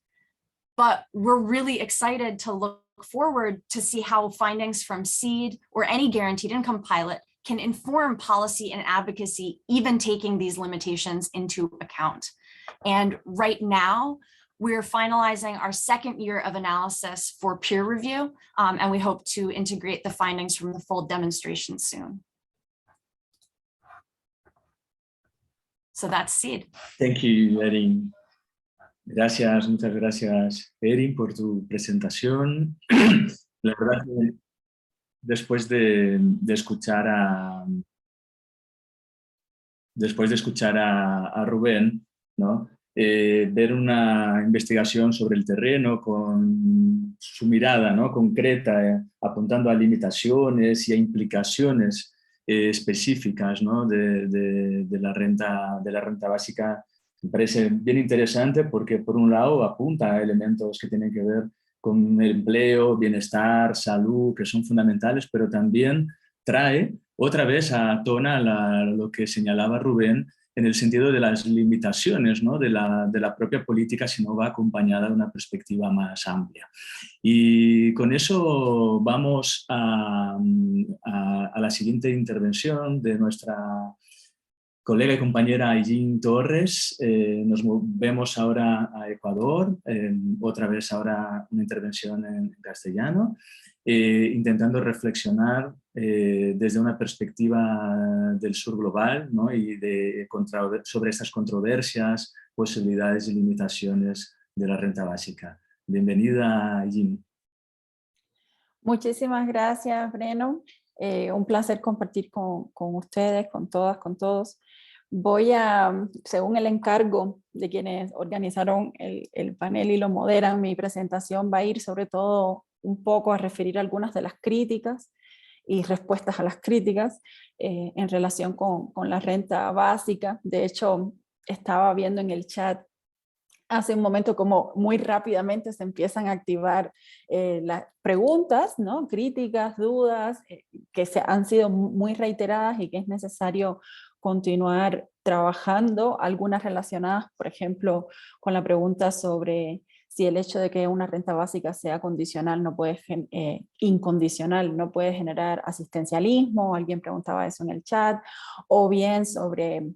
But we're really excited to look forward to see how findings from SEED or any guaranteed income pilot can inform policy and advocacy, even taking these limitations into account. And right now, we're finalizing our second year of analysis for peer review, and we hope to integrate the findings from the full demonstration soon. So that's SEED. Thank you, Erin. Gracias, muchas gracias, Erin, por tu presentación. La verdad que después de escuchar a Rubén, ¿no? Ver una investigación sobre el terreno con su mirada, ¿no? Concreta, apuntando a limitaciones y a implicaciones específicas, ¿no? de la renta básica, me parece bien interesante porque por un lado apunta a elementos que tienen que ver con el empleo, bienestar, salud, que son fundamentales, pero también trae otra vez a tona lo que señalaba Rubén en el sentido de las limitaciones, ¿no? de la propia política si no va acompañada de una perspectiva más amplia. Y con eso vamos a la siguiente intervención de nuestra colega y compañera Aidín Torres. Nos movemos ahora a Ecuador, otra vez ahora una intervención en castellano, intentando reflexionar desde una perspectiva del sur global, ¿no? Y sobre estas controversias, posibilidades y limitaciones de la renta básica. Bienvenida, Aidín. Muchísimas gracias, Breno. Un placer compartir con ustedes, con todas, con todos. Voy a, según el encargo de quienes organizaron el panel y lo moderan, mi presentación va a ir sobre todo un poco a referir algunas de las críticas y respuestas a las críticas en relación con la renta básica. De hecho, estaba viendo en el chat hace un momento como muy rápidamente se empiezan a activar las preguntas, ¿no? Críticas, dudas, que han sido muy reiteradas y que es necesario continuar trabajando, algunas relacionadas, por ejemplo, con la pregunta sobre si el hecho de que una renta básica sea condicional no puede, incondicional, no puede generar asistencialismo, alguien preguntaba eso en el chat, o bien sobre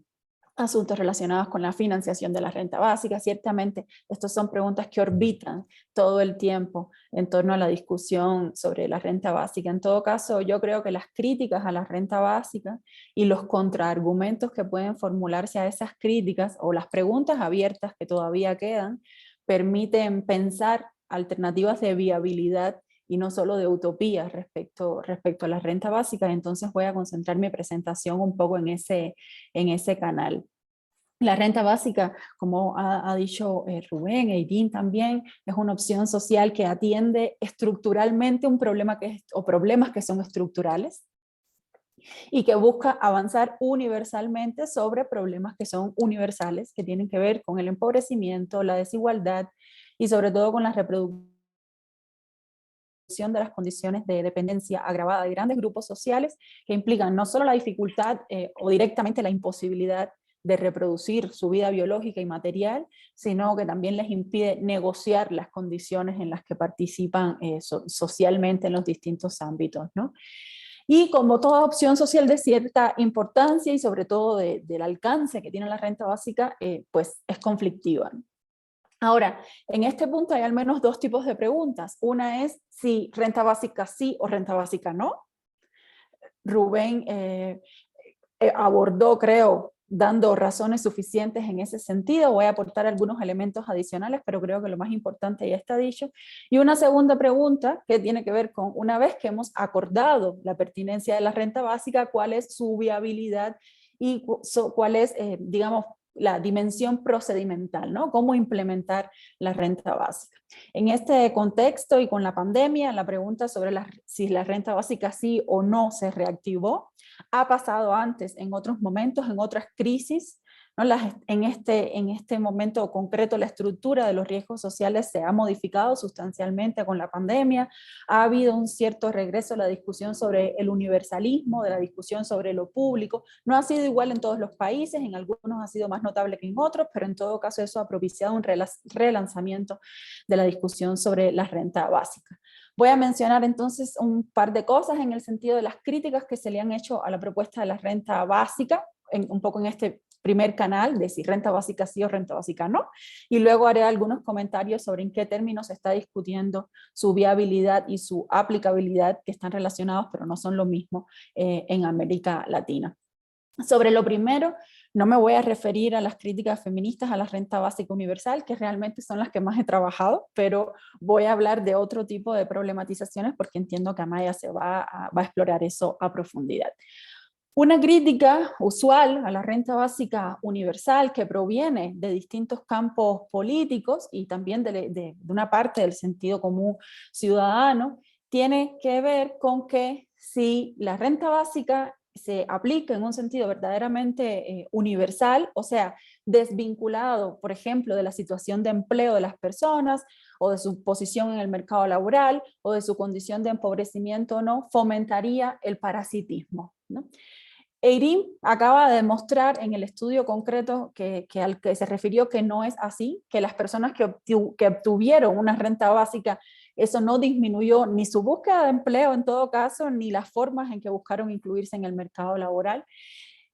asuntos relacionados con la financiación de la renta básica. Ciertamente, estas son preguntas que orbitan todo el tiempo en torno a la discusión sobre la renta básica. En todo caso, yo creo que las críticas a la renta básica y los contraargumentos que pueden formularse a esas críticas o las preguntas abiertas que todavía quedan, permiten pensar alternativas de viabilidad y no solo de utopía respecto a la renta básica. Entonces voy a concentrar mi presentación un poco en ese canal. La renta básica, como ha dicho Rubén, Aidín también, es una opción social que atiende estructuralmente un problema problemas que son estructurales y que busca avanzar universalmente sobre problemas que son universales, que tienen que ver con el empobrecimiento, la desigualdad y sobre todo con la reproducción reproducción de las condiciones de dependencia agravada de grandes grupos sociales que implican no solo la dificultad o directamente la imposibilidad de reproducir su vida biológica y material, sino que también les impide negociar las condiciones en las que participan socialmente en los distintos ámbitos, ¿no? Y como toda opción social de cierta importancia y sobre todo del alcance que tiene la renta básica, pues es conflictiva. Ahora, en este punto hay al menos dos tipos de preguntas. Una es si renta básica sí o renta básica no. Rubén abordó, creo, dando razones suficientes en ese sentido. Voy a aportar algunos elementos adicionales, pero creo que lo más importante ya está dicho. Y una segunda pregunta que tiene que ver con, una vez que hemos acordado la pertinencia de la renta básica, ¿cuál es su viabilidad y cuál es, digamos, la dimensión procedimental, ¿no? Cómo implementar la renta básica. En este contexto y con la pandemia, la pregunta sobre si la renta básica sí o no se reactivó, ha pasado antes en otros momentos, en otras crisis, ¿no? En este momento concreto la estructura de los riesgos sociales se ha modificado sustancialmente con la pandemia, ha habido un cierto regreso a la discusión sobre el universalismo, de la discusión sobre lo público, no ha sido igual en todos los países, en algunos ha sido más notable que en otros, pero en todo caso eso ha propiciado un relanzamiento de la discusión sobre la renta básica. Voy a mencionar entonces un par de cosas en el sentido de las críticas que se le han hecho a la propuesta de la renta básica, un poco en este primer canal de si renta básica sí o renta básica no, y luego haré algunos comentarios sobre en qué términos se está discutiendo su viabilidad y su aplicabilidad, que están relacionados pero no son lo mismo en América Latina. Sobre lo primero, no me voy a referir a las críticas feministas a la renta básica universal, que realmente son las que más he trabajado, pero voy a hablar de otro tipo de problematizaciones porque entiendo que Amaya va a explorar eso a profundidad. Una crítica usual a la renta básica universal que proviene de distintos campos políticos y también de una parte del sentido común ciudadano, tiene que ver con que si la renta básica se aplica en un sentido verdaderamente universal, o sea, desvinculado, por ejemplo, de la situación de empleo de las personas, o de su posición en el mercado laboral, o de su condición de empobrecimiento o no, fomentaría el parasitismo, ¿no? Eirim acaba de demostrar en el estudio concreto al que se refirió que no es así, que las personas que obtuvieron una renta básica, eso no disminuyó ni su búsqueda de empleo en todo caso, ni las formas en que buscaron incluirse en el mercado laboral.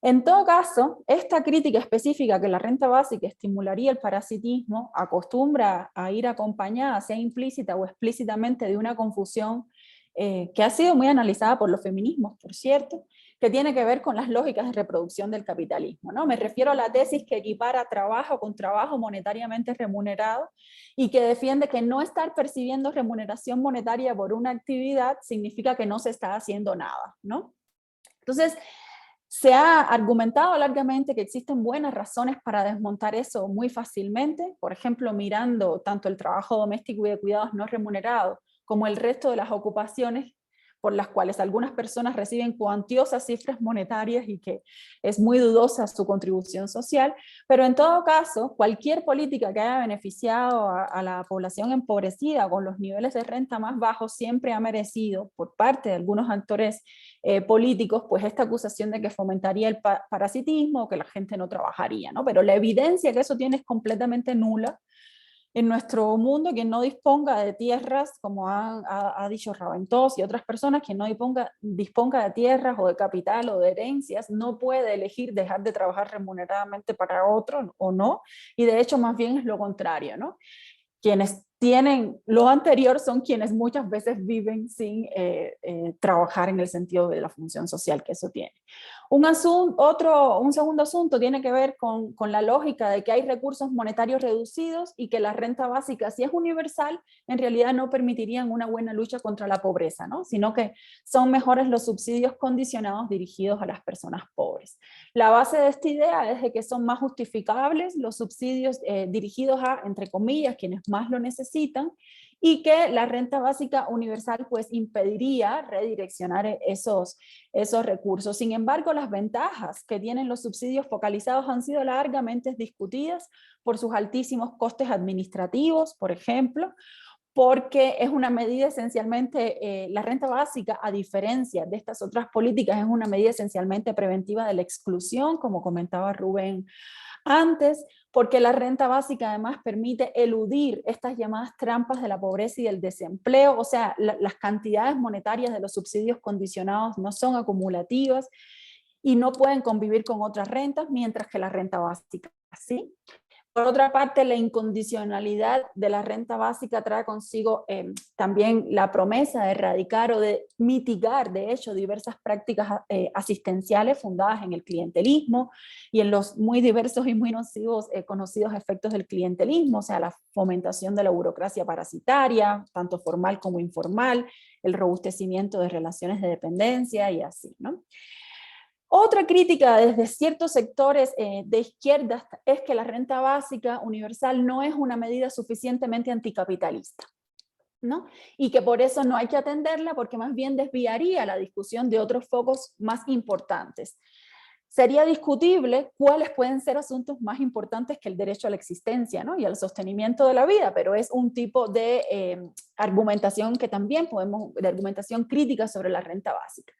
En todo caso, esta crítica específica que la renta básica estimularía el parasitismo acostumbra a ir acompañada, sea implícita o explícitamente, de una confusión que ha sido muy analizada por los feminismos, por cierto, que tiene que ver con las lógicas de reproducción del capitalismo, ¿no? Me refiero a la tesis que equipara trabajo con trabajo monetariamente remunerado y que defiende que no estar percibiendo remuneración monetaria por una actividad significa que no se está haciendo nada, ¿no? Entonces, se ha argumentado largamente que existen buenas razones para desmontar eso muy fácilmente, por ejemplo, mirando tanto el trabajo doméstico y de cuidados no remunerados como el resto de las ocupaciones por las cuales algunas personas reciben cuantiosas cifras monetarias y que es muy dudosa su contribución social, pero en todo caso, cualquier política que haya beneficiado a la población empobrecida con los niveles de renta más bajos siempre ha merecido, por parte de algunos actores políticos, pues esta acusación de que fomentaría el parasitismo o que la gente no trabajaría, ¿no? Pero la evidencia que eso tiene es completamente nula. En nuestro mundo, quien no disponga de tierras, como ha dicho Raventós y otras personas, quien no disponga de tierras o de capital o de herencias, no puede elegir dejar de trabajar remuneradamente para otro o no, y de hecho más bien es lo contrario, ¿no? Quienes tienen lo anterior son quienes muchas veces viven sin trabajar en el sentido de la función social que eso tiene. Un segundo asunto tiene que ver con la lógica de que hay recursos monetarios reducidos y que la renta básica, si es universal, en realidad no permitirían una buena lucha contra la pobreza, ¿no? Sino que son mejores los subsidios condicionados dirigidos a las personas pobres. La base de esta idea es de que son más justificables los subsidios dirigidos a, entre comillas, quienes más lo necesitan, y que la renta básica universal pues impediría redireccionar esos recursos. Sin embargo, las ventajas que tienen los subsidios focalizados han sido largamente discutidas por sus altísimos costes administrativos, por ejemplo, porque es una medida esencialmente, la renta básica, a diferencia de estas otras políticas, es una medida esencialmente preventiva de la exclusión, como comentaba Rubén antes, porque la renta básica además permite eludir estas llamadas trampas de la pobreza y del desempleo, o sea, las cantidades monetarias de los subsidios condicionados no son acumulativas y no pueden convivir con otras rentas, mientras que la renta básica sí. Por otra parte, la incondicionalidad de la renta básica trae consigo también la promesa de erradicar o de mitigar, de hecho, diversas prácticas asistenciales fundadas en el clientelismo y en los muy diversos y muy nocivos conocidos efectos del clientelismo, o sea, la fomentación de la burocracia parasitaria, tanto formal como informal, el robustecimiento de relaciones de dependencia y así, ¿no? Otra crítica desde ciertos sectores de izquierda es que la renta básica universal no es una medida suficientemente anticapitalista, ¿no? Y que por eso no hay que atenderla porque más bien desviaría la discusión de otros focos más importantes. Sería discutible cuáles pueden ser asuntos más importantes que el derecho a la existencia, ¿no? Y al sostenimiento de la vida, pero es un tipo de argumentación que también podemos, de argumentación crítica sobre la renta básica.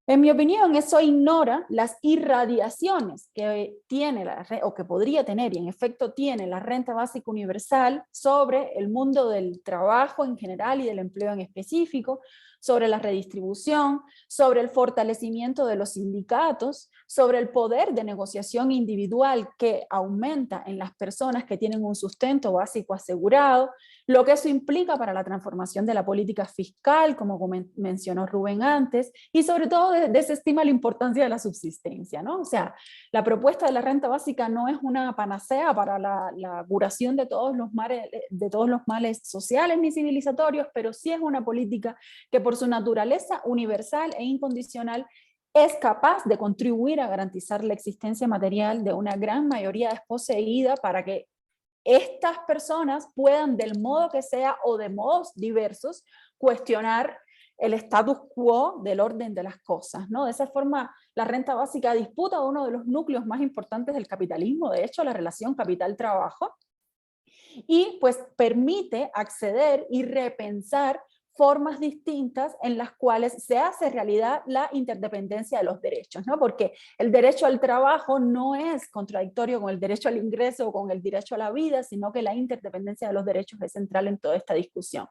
En mi opinión, eso ignora las irradiaciones que tiene o que podría tener, y en efecto tiene, la renta básica universal sobre el mundo del trabajo en general y del empleo en específico, sobre la redistribución, sobre el fortalecimiento de los sindicatos, sobre el poder de negociación individual que aumenta en las personas que tienen un sustento básico asegurado, lo que eso implica para la transformación de la política fiscal, como mencionó Rubén antes, y sobre todo desestima la importancia de la subsistencia, ¿no? O sea, la propuesta de la renta básica no es una panacea para la curación de todos los males sociales ni civilizatorios, pero sí es una política que por su naturaleza universal e incondicional es capaz de contribuir a garantizar la existencia material de una gran mayoría desposeída para que estas personas puedan, del modo que sea o de modos diversos, cuestionar el status quo del orden de las cosas, ¿no? De esa forma, la renta básica disputa uno de los núcleos más importantes del capitalismo, de hecho, la relación capital-trabajo, y pues permite acceder y repensar formas distintas en las cuales se hace realidad la interdependencia de los derechos, ¿no? Porque el derecho al trabajo no es contradictorio con el derecho al ingreso o con el derecho a la vida, sino que la interdependencia de los derechos es central en toda esta discusión.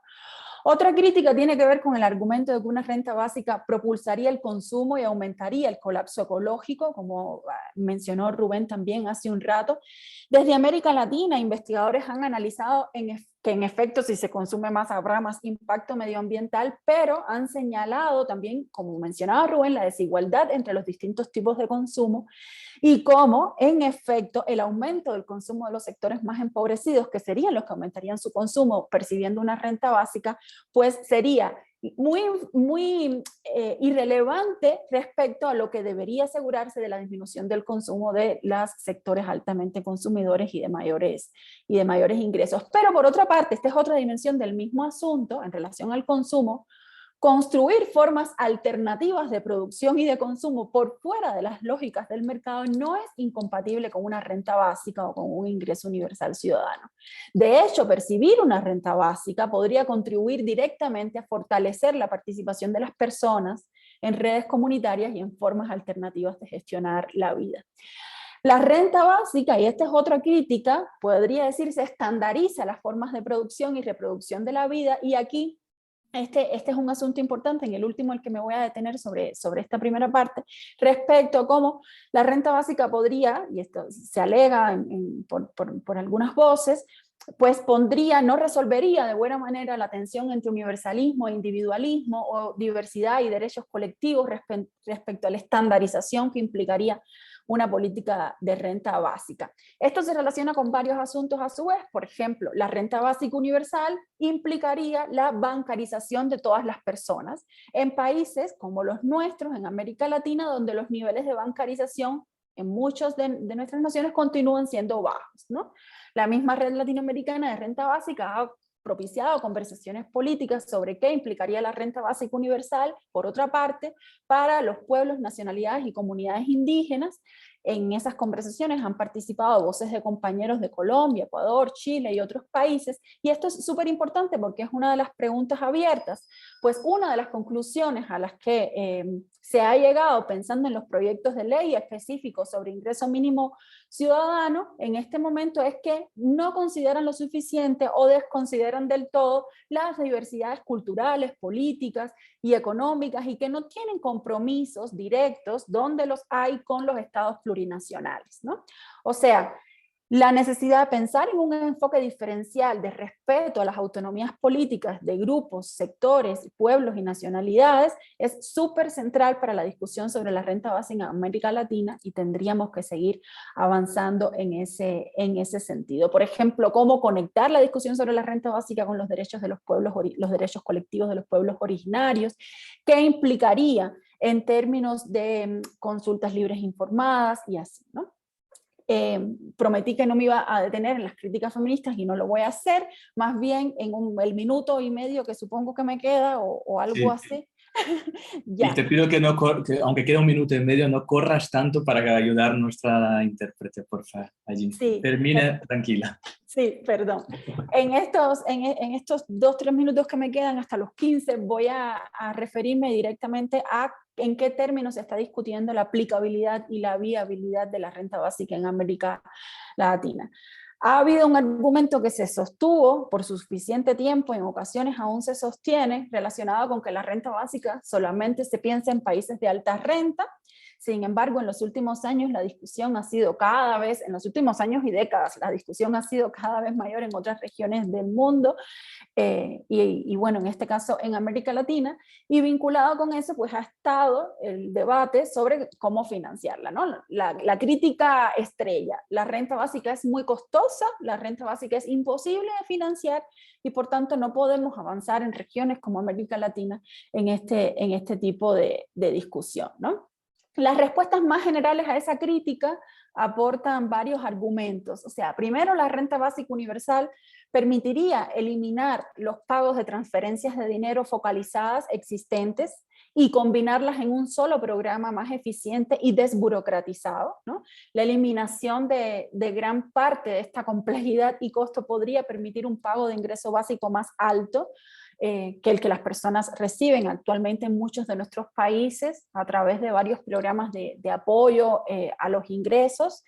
Otra crítica tiene que ver con el argumento de que una renta básica propulsaría el consumo y aumentaría el colapso ecológico, como mencionó Rubén también hace un rato. Desde América Latina, investigadores han analizado que en efecto si se consume más habrá más impacto medioambiental, pero han señalado también, como mencionaba Rubén, la desigualdad entre los distintos tipos de consumo y cómo, en efecto, el aumento del consumo de los sectores más empobrecidos, que serían los que aumentarían su consumo percibiendo una renta básica, pues sería muy irrelevante respecto a lo que debería asegurarse de la disminución del consumo de los sectores altamente consumidores y de mayores ingresos. Pero por otra parte, esta es otra dimensión del mismo asunto en relación al consumo. Construir formas alternativas de producción y de consumo por fuera de las lógicas del mercado no es incompatible con una renta básica o con un ingreso universal ciudadano. De hecho, percibir una renta básica podría contribuir directamente a fortalecer la participación de las personas en redes comunitarias y en formas alternativas de gestionar la vida. La renta básica, y esta es otra crítica, podría decirse estandariza las formas de producción y reproducción de la vida, y aquí este es un asunto importante, en el último el que me voy a detener sobre esta primera parte, respecto a cómo la renta básica podría, y esto se alega por algunas voces, pues no resolvería de buena manera la tensión entre universalismo e individualismo o diversidad y derechos colectivos respecto a la estandarización que implicaría una política de renta básica. Esto se relaciona con varios asuntos a su vez. Por ejemplo, la renta básica universal implicaría la bancarización de todas las personas en países como los nuestros, en América Latina, donde los niveles de bancarización en muchas de nuestras naciones continúan siendo bajos, ¿no? La misma red latinoamericana de renta básica ha propiciado conversaciones políticas sobre qué implicaría la renta básica universal, por otra parte, para los pueblos, nacionalidades y comunidades indígenas En esas conversaciones han participado voces de compañeros de Colombia, Ecuador, Chile y otros países, y esto es súper importante porque es una de las preguntas abiertas, pues una de las conclusiones a las que se ha llegado pensando en los proyectos de ley específicos sobre ingreso mínimo ciudadano en este momento es que no consideran lo suficiente o desconsideran del todo las diversidades culturales, políticas y económicas, y que no tienen compromisos directos donde los hay con los estados plurinacionales, ¿no? O sea, la necesidad de pensar en un enfoque diferencial de respeto a las autonomías políticas de grupos, sectores, pueblos y nacionalidades es súper central para la discusión sobre la renta básica en América Latina, y tendríamos que seguir avanzando en ese sentido. Por ejemplo, cómo conectar la discusión sobre la renta básica con los derechos de los pueblos, los derechos colectivos de los pueblos originarios, qué implicaría en términos de consultas libres e informadas y así, ¿no? Prometí que no me iba a detener en las críticas feministas y no lo voy a hacer, más bien en el minuto y medio que supongo que me queda o algo Sí. así. Y Ya. te pido que, que aunque quede un minuto y medio, no corras tanto para ayudar a nuestra intérprete, por favor. Allí. Sí, Termina tranquila. sí, perdón. En estos 2-3 minutos que me quedan, hasta los 15, voy a referirme directamente a en qué términos se está discutiendo la aplicabilidad y la viabilidad de la renta básica en América Latina. Ha habido un argumento que se sostuvo por suficiente tiempo, en ocasiones aún se sostiene, relacionado con que la renta básica solamente se piensa en países de alta renta. Sin embargo, en los últimos años la discusión ha sido cada vez, en los últimos años y décadas, la discusión ha sido cada vez mayor en otras regiones del mundo, y bueno, en este caso en América Latina, y vinculado con eso pues ha estado el debate sobre cómo financiarla, ¿no? La crítica estrella: la renta básica es muy costosa, la renta básica es imposible de financiar, y por tanto no podemos avanzar en regiones como América Latina en este tipo de discusión, ¿no? Las respuestas más generales a esa crítica aportan varios argumentos. O sea, primero, la renta básica universal permitiría eliminar los pagos de transferencias de dinero focalizadas existentes y combinarlas en un solo programa más eficiente y desburocratizado, ¿no? La eliminación de gran parte de esta complejidad y costo podría permitir un pago de ingreso básico más alto que el que las personas reciben actualmente en muchos de nuestros países a través de varios programas de apoyo a los ingresos.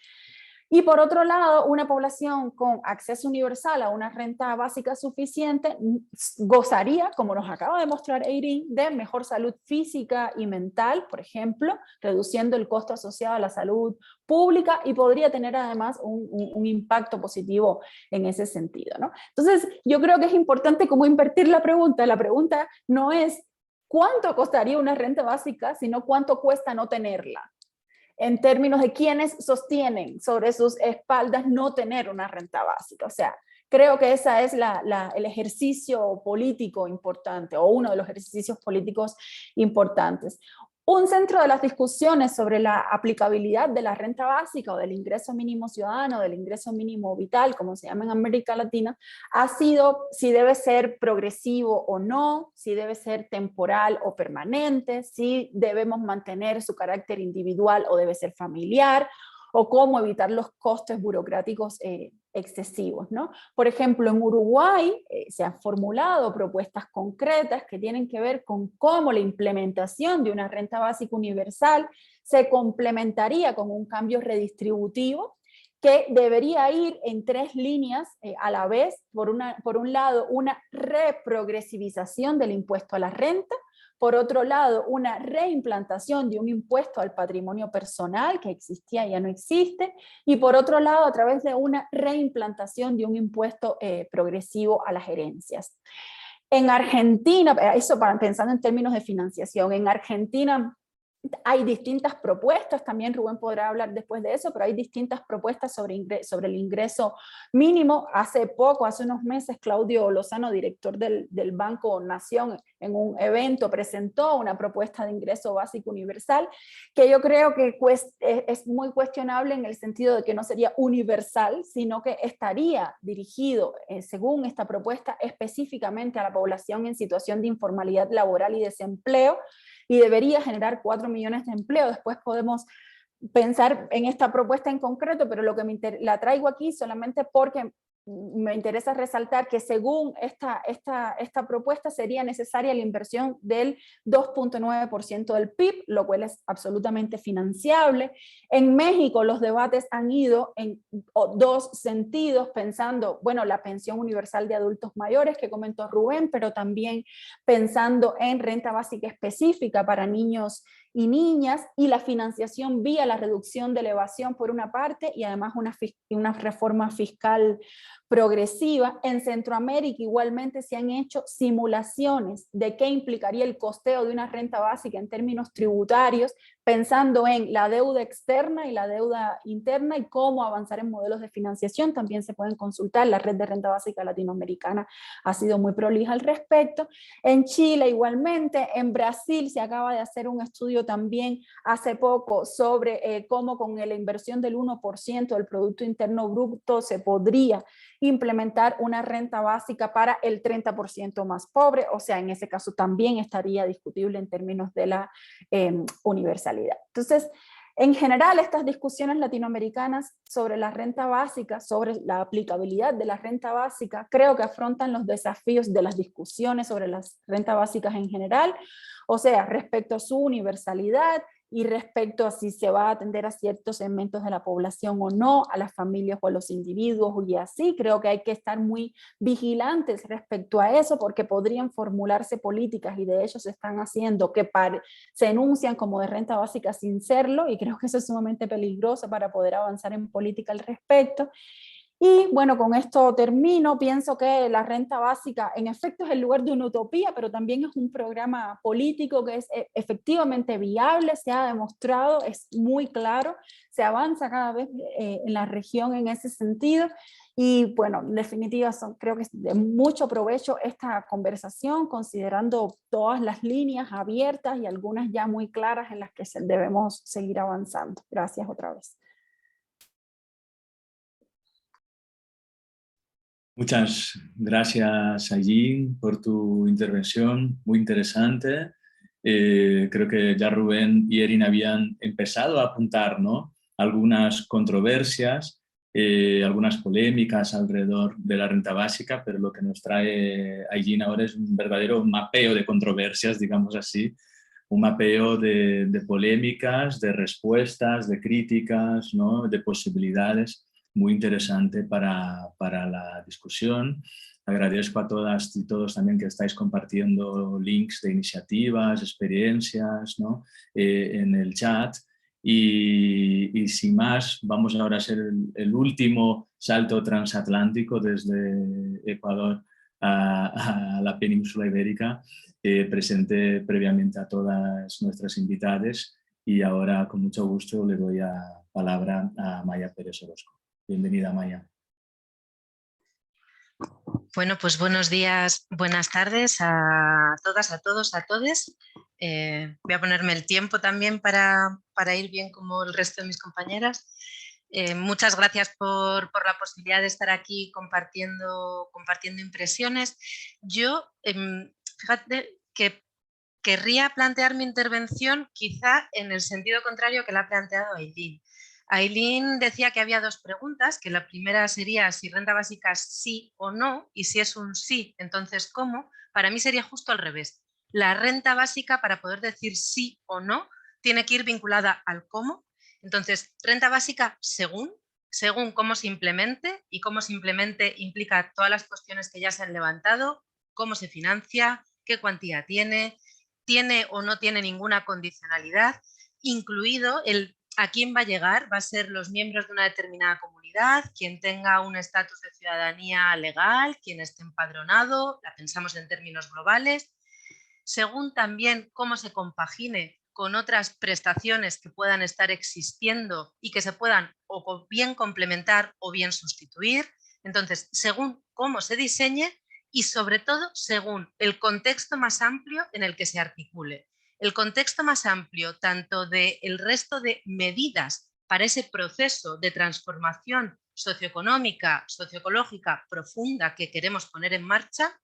Y por otro lado, una población con acceso universal a una renta básica suficiente gozaría, como nos acaba de mostrar Eirin, de mejor salud física y mental, por ejemplo, reduciendo el costo asociado a la salud pública, y podría tener además un impacto positivo en ese sentido, ¿no? Entonces, yo creo que es importante cómo invertir la pregunta. La pregunta no es cuánto costaría una renta básica, sino cuánto cuesta no tenerla, en términos de quienes sostienen sobre sus espaldas no tener una renta básica. O sea, creo que ese es el ejercicio político importante, o uno de los ejercicios políticos importantes. Un centro de las discusiones sobre la aplicabilidad de la renta básica o del ingreso mínimo ciudadano, del ingreso mínimo vital, como se llama en América Latina, ha sido si debe ser progresivo o no, si debe ser temporal o permanente, si debemos mantener su carácter individual o debe ser familiar, o cómo evitar los costes burocráticos excesivos, ¿no? Por ejemplo, en Uruguay se han formulado propuestas concretas que tienen que ver con cómo la implementación de una renta básica universal se complementaría con un cambio redistributivo que debería ir en 3 líneas a la vez. Por un lado, una reprogresivización del impuesto a la renta. Por otro lado, una reimplantación de un impuesto al patrimonio personal que existía y ya no existe. Y por otro lado, a través de una reimplantación de un impuesto progresivo a las herencias. En Argentina, eso pensando en términos de financiación, en Argentina hay distintas propuestas, también Rubén podrá hablar después de eso, pero hay distintas propuestas sobre el ingreso mínimo. Hace unos meses, Claudio Lozano, director del Banco Nación, en un evento presentó una propuesta de ingreso básico universal, que yo creo que es muy cuestionable en el sentido de que no sería universal, sino que estaría dirigido, según esta propuesta, específicamente a la población en situación de informalidad laboral y desempleo, y debería generar 4 millones de empleos. Después podemos pensar en esta propuesta en concreto, pero lo que la traigo aquí solamente porque me interesa resaltar que según esta propuesta sería necesaria la inversión del 2.9% del PIB, lo cual es absolutamente financiable. En México los debates han ido en dos sentidos, pensando, bueno, la pensión universal de adultos mayores que comentó Rubén, pero también pensando en renta básica específica para niños y niñas, y la financiación vía la reducción de la evasión por una parte, y además una reforma fiscal progresiva. En Centroamérica igualmente se han hecho simulaciones de qué implicaría el costeo de una renta básica en términos tributarios, pensando en la deuda externa y la deuda interna y cómo avanzar en modelos de financiación. También se pueden consultar, la red de renta básica latinoamericana ha sido muy prolija al respecto. En Chile igualmente, en Brasil se acaba de hacer un estudio también hace poco sobre cómo con la inversión del 1% del Producto Interno Bruto se podría implementar una renta básica para el 30% más pobre, o sea, en ese caso también estaría discutible en términos de la universalidad. Entonces, en general, estas discusiones latinoamericanas sobre la renta básica, sobre la aplicabilidad de la renta básica, creo que afrontan los desafíos de las discusiones sobre las rentas básicas en general, o sea, respecto a su universalidad y respecto a si se va a atender a ciertos segmentos de la población o no, a las familias o a los individuos y así. Creo que hay que estar muy vigilantes respecto a eso porque podrían formularse políticas, y de hecho se están haciendo, que se enuncian como de renta básica sin serlo, y creo que eso es sumamente peligroso para poder avanzar en política al respecto. Y bueno, con esto termino. Pienso que la renta básica en efecto es el lugar de una utopía, pero también es un programa político que es efectivamente viable, se ha demostrado, es muy claro, se avanza cada vez en la región en ese sentido. Y bueno, en definitiva creo que es de mucho provecho esta conversación, considerando todas las líneas abiertas y algunas ya muy claras en las que debemos seguir avanzando. Gracias otra vez. Muchas gracias, Ayin, por tu intervención, muy interesante. Creo que ya Rubén y Erin habían empezado a apuntar, ¿no?, algunas controversias, algunas polémicas alrededor de la renta básica, pero lo que nos trae Ayin ahora es un verdadero mapeo de controversias, digamos así, un mapeo de polémicas, de respuestas, de críticas, ¿no?, de posibilidades. Muy interesante para la discusión. Agradezco a todas y todos también que estáis compartiendo links de iniciativas, experiencias, ¿no?, en el chat. Y sin más, vamos ahora a hacer el último salto transatlántico desde Ecuador a la península ibérica. Presenté previamente a todas nuestras invitadas y ahora con mucho gusto le doy la palabra a Maya Pérez Orozco. Bienvenida, Maya. Bueno, pues buenos días, buenas tardes a todas, a todos, a todes. Voy a ponerme el tiempo también para ir bien como el resto de mis compañeras. Muchas gracias por la posibilidad de estar aquí compartiendo impresiones. Yo, fíjate que querría plantear mi intervención quizá en el sentido contrario que la ha planteado Ayin. Aylin decía que había dos preguntas, que la primera sería si renta básica sí o no, y si es un sí, entonces ¿cómo? Para mí sería justo al revés. La renta básica, para poder decir sí o no, tiene que ir vinculada al cómo. Entonces, renta básica según cómo se implemente, y cómo se implemente implica todas las cuestiones que ya se han levantado, cómo se financia, qué cuantía tiene o no tiene ninguna condicionalidad, incluido el a quién va a llegar. Va a ser los miembros de una determinada comunidad, quien tenga un estatus de ciudadanía legal, quien esté empadronado, la pensamos en términos globales, según también cómo se compagine con otras prestaciones que puedan estar existiendo y que se puedan o bien complementar o bien sustituir. Entonces, según cómo se diseñe y sobre todo según el contexto más amplio en el que se articule. El contexto más amplio tanto del resto de medidas para ese proceso de transformación socioeconómica, socioecológica profunda que queremos poner en marcha,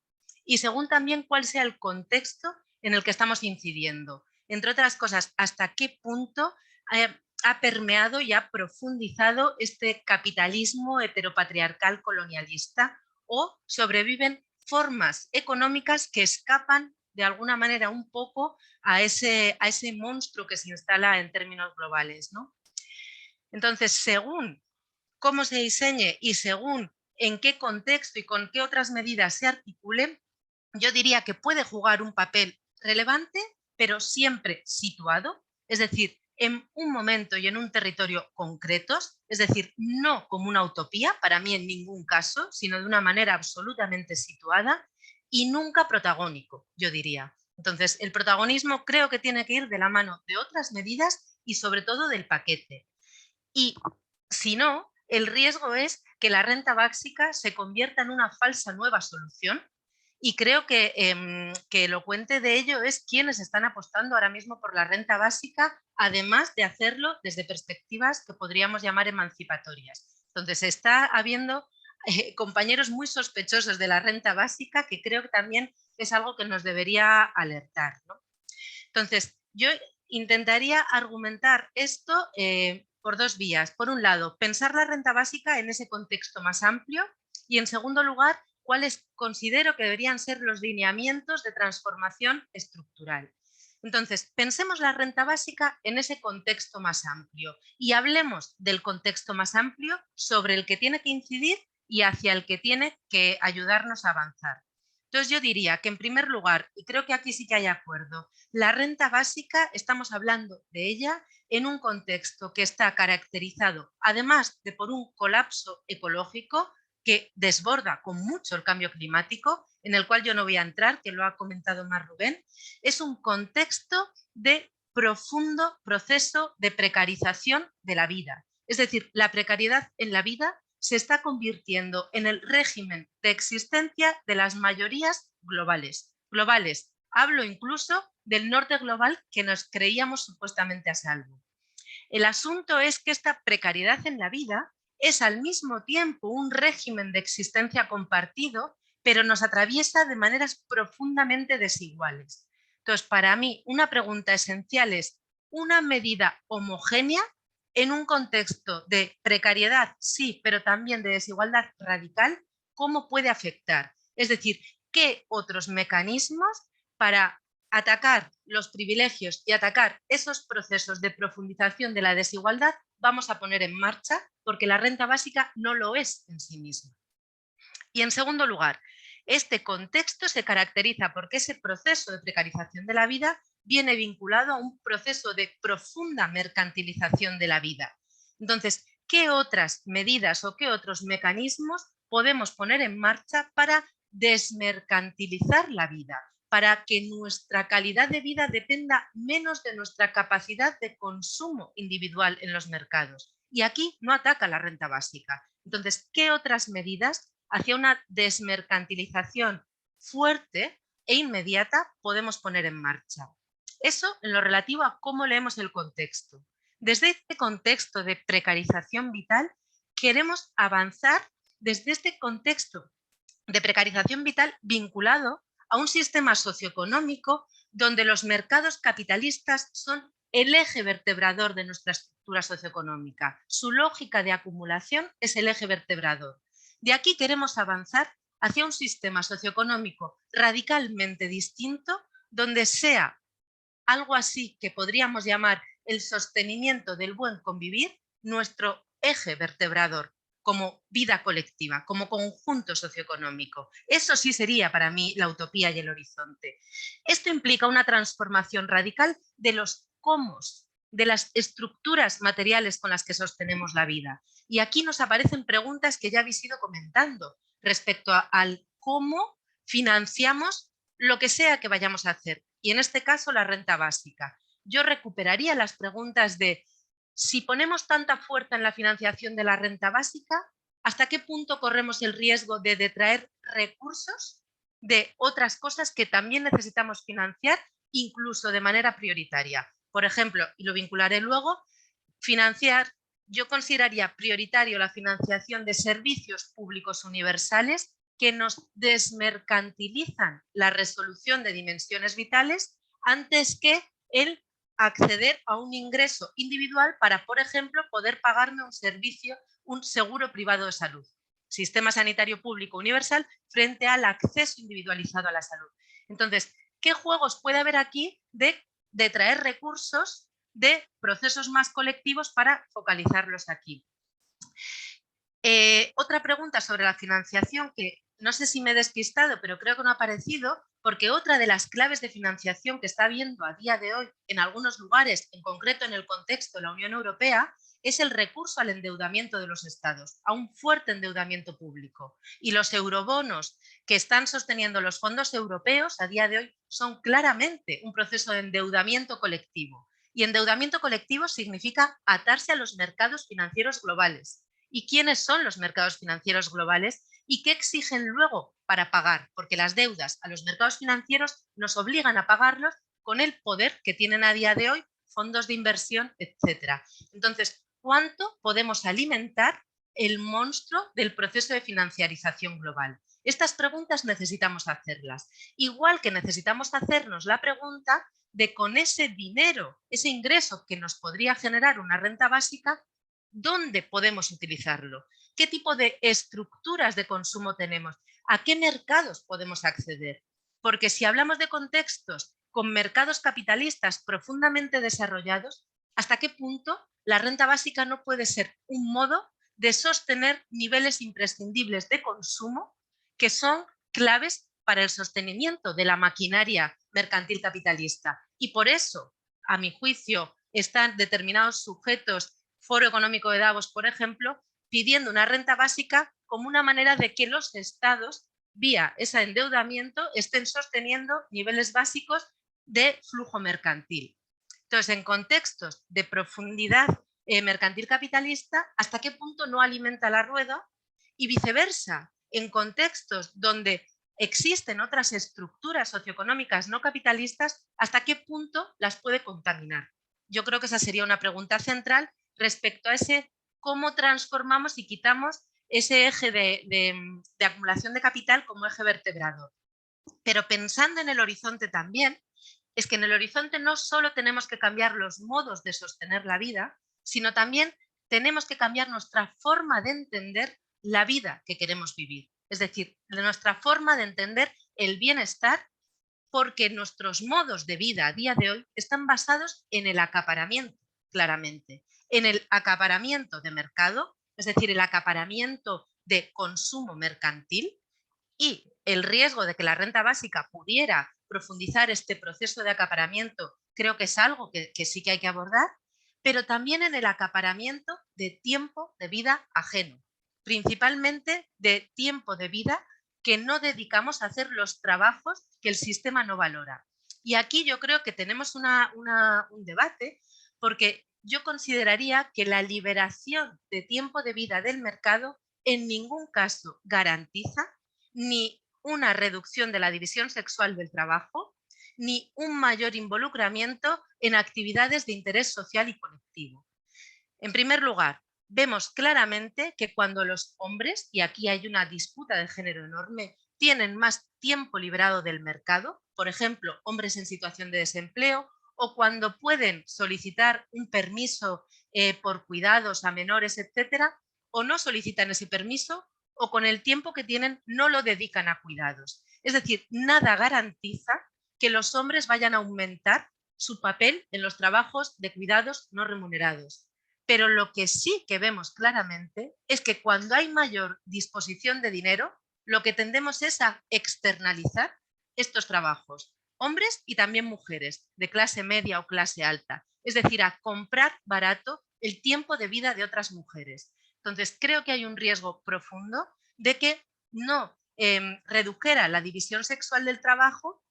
y según también cuál sea el contexto en el que estamos incidiendo. Entre otras cosas, hasta qué punto ha permeado y ha profundizado este capitalismo heteropatriarcal colonialista, o sobreviven formas económicas que escapan de alguna manera un poco a ese monstruo que se instala en términos globales, ¿no? Entonces, según cómo se diseñe y según en qué contexto y con qué otras medidas se articule, yo diría que puede jugar un papel relevante, pero siempre situado, es decir, en un momento y en un territorio concretos, es decir, no como una utopía, para mí en ningún caso, sino de una manera absolutamente situada y nunca protagónico, yo diría. Entonces, el protagonismo creo que tiene que ir de la mano de otras medidas y sobre todo del paquete. Y si no, el riesgo es que la renta básica se convierta en una falsa nueva solución, y creo que elocuente de ello es quienes están apostando ahora mismo por la renta básica, además de hacerlo desde perspectivas que podríamos llamar emancipatorias. Entonces está habiendo compañeros muy sospechosos de la renta básica, que creo que también es algo que nos debería alertar, ¿no? Entonces, yo intentaría argumentar esto por dos vías. Por un lado, pensar la renta básica en ese contexto más amplio, y en segundo lugar, cuáles considero que deberían ser los lineamientos de transformación estructural. Entonces, pensemos la renta básica en ese contexto más amplio y hablemos del contexto más amplio sobre el que tiene que incidir y hacia el que tiene que ayudarnos a avanzar. Entonces, yo diría que en primer lugar, y creo que aquí sí que hay acuerdo, la renta básica, estamos hablando de ella en un contexto que está caracterizado, además de por un colapso ecológico que desborda con mucho el cambio climático, en el cual yo no voy a entrar, que lo ha comentado más Rubén. Es un contexto de profundo proceso de precarización de la vida. Es decir, la precariedad en la vida se está convirtiendo en el régimen de existencia de las mayorías globales. Globales, hablo incluso del norte global, que nos creíamos supuestamente a salvo. El asunto es que esta precariedad en la vida es al mismo tiempo un régimen de existencia compartido, pero nos atraviesa de maneras profundamente desiguales. Entonces, para mí, una pregunta esencial es: ¿una medida homogénea en un contexto de precariedad, sí, pero también de desigualdad radical, cómo puede afectar? Es decir, ¿qué otros mecanismos para atacar los privilegios y atacar esos procesos de profundización de la desigualdad vamos a poner en marcha? Porque la renta básica no lo es en sí misma. Y en segundo lugar, este contexto se caracteriza porque ese proceso de precarización de la vida viene vinculado a un proceso de profunda mercantilización de la vida. Entonces, ¿qué otras medidas o qué otros mecanismos podemos poner en marcha para desmercantilizar la vida, para que nuestra calidad de vida dependa menos de nuestra capacidad de consumo individual en los mercados? Y aquí no ataca la renta básica. Entonces, ¿qué otras medidas hacia una desmercantilización fuerte e inmediata podemos poner en marcha? Eso en lo relativo a cómo leemos el contexto. Desde este contexto de precarización vital, queremos avanzar desde este contexto de precarización vital vinculado a un sistema socioeconómico donde los mercados capitalistas son el eje vertebrador de nuestra estructura socioeconómica. Su lógica de acumulación es el eje vertebrador. De aquí queremos avanzar hacia un sistema socioeconómico radicalmente distinto, donde sea algo así que podríamos llamar el sostenimiento del buen convivir nuestro eje vertebrador, como vida colectiva, como conjunto socioeconómico. Eso sí sería para mí la utopía y el horizonte. Esto implica una transformación radical de los cómo, de las estructuras materiales con las que sostenemos la vida. Y aquí nos aparecen preguntas que ya habéis ido comentando respecto al cómo financiamos lo que sea que vayamos a hacer. Y en este caso, la renta básica. Yo recuperaría las preguntas de: si ponemos tanta fuerza en la financiación de la renta básica, ¿hasta qué punto corremos el riesgo de detraer recursos de otras cosas que también necesitamos financiar, incluso de manera prioritaria? Por ejemplo, y lo vincularé luego, financiar, yo consideraría prioritario la financiación de servicios públicos universales que nos desmercantilizan la resolución de dimensiones vitales antes que el acceder a un ingreso individual para, por ejemplo, poder pagarme un servicio, un seguro privado de salud. Sistema sanitario público universal frente al acceso individualizado a la salud. Entonces, ¿qué juegos puede haber aquí de traer recursos de procesos más colectivos para focalizarlos aquí? Otra pregunta sobre la financiación que no sé si me he despistado, pero creo que no ha aparecido, porque otra de las claves de financiación que está habiendo a día de hoy en algunos lugares, en concreto en el contexto de la Unión Europea, es el recurso al endeudamiento de los estados, a un fuerte endeudamiento público. Y los eurobonos que están sosteniendo los fondos europeos a día de hoy son claramente un proceso de endeudamiento colectivo. Y endeudamiento colectivo significa atarse a los mercados financieros globales. ¿Y quiénes son los mercados financieros globales? ¿Y qué exigen luego para pagar? Porque las deudas a los mercados financieros nos obligan a pagarlos con el poder que tienen a día de hoy fondos de inversión, etcétera. Entonces, ¿cuánto podemos alimentar el monstruo del proceso de financiarización global? Estas preguntas necesitamos hacerlas. Igual que necesitamos hacernos la pregunta de con ese dinero, ese ingreso que nos podría generar una renta básica, ¿dónde podemos utilizarlo? ¿Qué tipo de estructuras de consumo tenemos? ¿A qué mercados podemos acceder? Porque si hablamos de contextos con mercados capitalistas profundamente desarrollados, ¿hasta qué punto la renta básica no puede ser un modo de sostener niveles imprescindibles de consumo que son claves para el sostenimiento de la maquinaria mercantil capitalista? Y por eso, a mi juicio, están determinados sujetos, Foro Económico de Davos, por ejemplo, pidiendo una renta básica como una manera de que los estados, vía ese endeudamiento, estén sosteniendo niveles básicos de flujo mercantil. Entonces, en contextos de profundidad mercantil capitalista, ¿hasta qué punto no alimenta la rueda? Y viceversa, en contextos donde existen otras estructuras socioeconómicas no capitalistas, ¿hasta qué punto las puede contaminar? Yo creo que esa sería una pregunta central respecto a ese cómo transformamos y quitamos ese eje de acumulación de capital como eje vertebrador. Pero pensando en el horizonte también, es que en el horizonte no solo tenemos que cambiar los modos de sostener la vida, sino también tenemos que cambiar nuestra forma de entender la vida que queremos vivir. Es decir, nuestra forma de entender el bienestar, porque nuestros modos de vida a día de hoy están basados en el acaparamiento, claramente. En el acaparamiento de mercado, es decir, el acaparamiento de consumo mercantil, y el riesgo de que la renta básica pudiera profundizar este proceso de acaparamiento creo que es algo que sí que hay que abordar, pero también en el acaparamiento de tiempo de vida ajeno, principalmente de tiempo de vida que no dedicamos a hacer los trabajos que el sistema no valora. Y aquí yo creo que tenemos un debate, porque yo consideraría que la liberación de tiempo de vida del mercado en ningún caso garantiza ni una reducción de la división sexual del trabajo, ni un mayor involucramiento en actividades de interés social y colectivo. En primer lugar, vemos claramente que cuando los hombres, y aquí hay una disputa de género enorme, tienen más tiempo liberado del mercado, por ejemplo, hombres en situación de desempleo, o cuando pueden solicitar un permiso por cuidados a menores, etcétera, o no solicitan ese permiso, o con el tiempo que tienen no lo dedican a cuidados. Es decir, nada garantiza que los hombres vayan a aumentar su papel en los trabajos de cuidados no remunerados. Pero lo que sí que vemos claramente es que cuando hay mayor disposición de dinero, lo que tendemos es a externalizar estos trabajos, hombres y también mujeres, de clase media o clase alta, es decir, a comprar barato el tiempo de vida de otras mujeres. Entonces, creo que hay un riesgo profundo de que no redujera la división sexual del trabajo,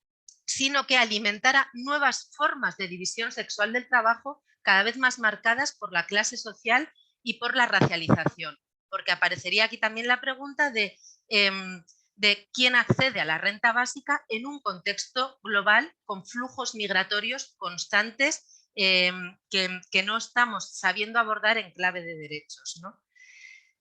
sino que alimentara nuevas formas de división sexual del trabajo cada vez más marcadas por la clase social y por la racialización. Porque aparecería aquí también la pregunta de quién accede a la renta básica en un contexto global con flujos migratorios constantes que no estamos sabiendo abordar en clave de derechos, ¿no?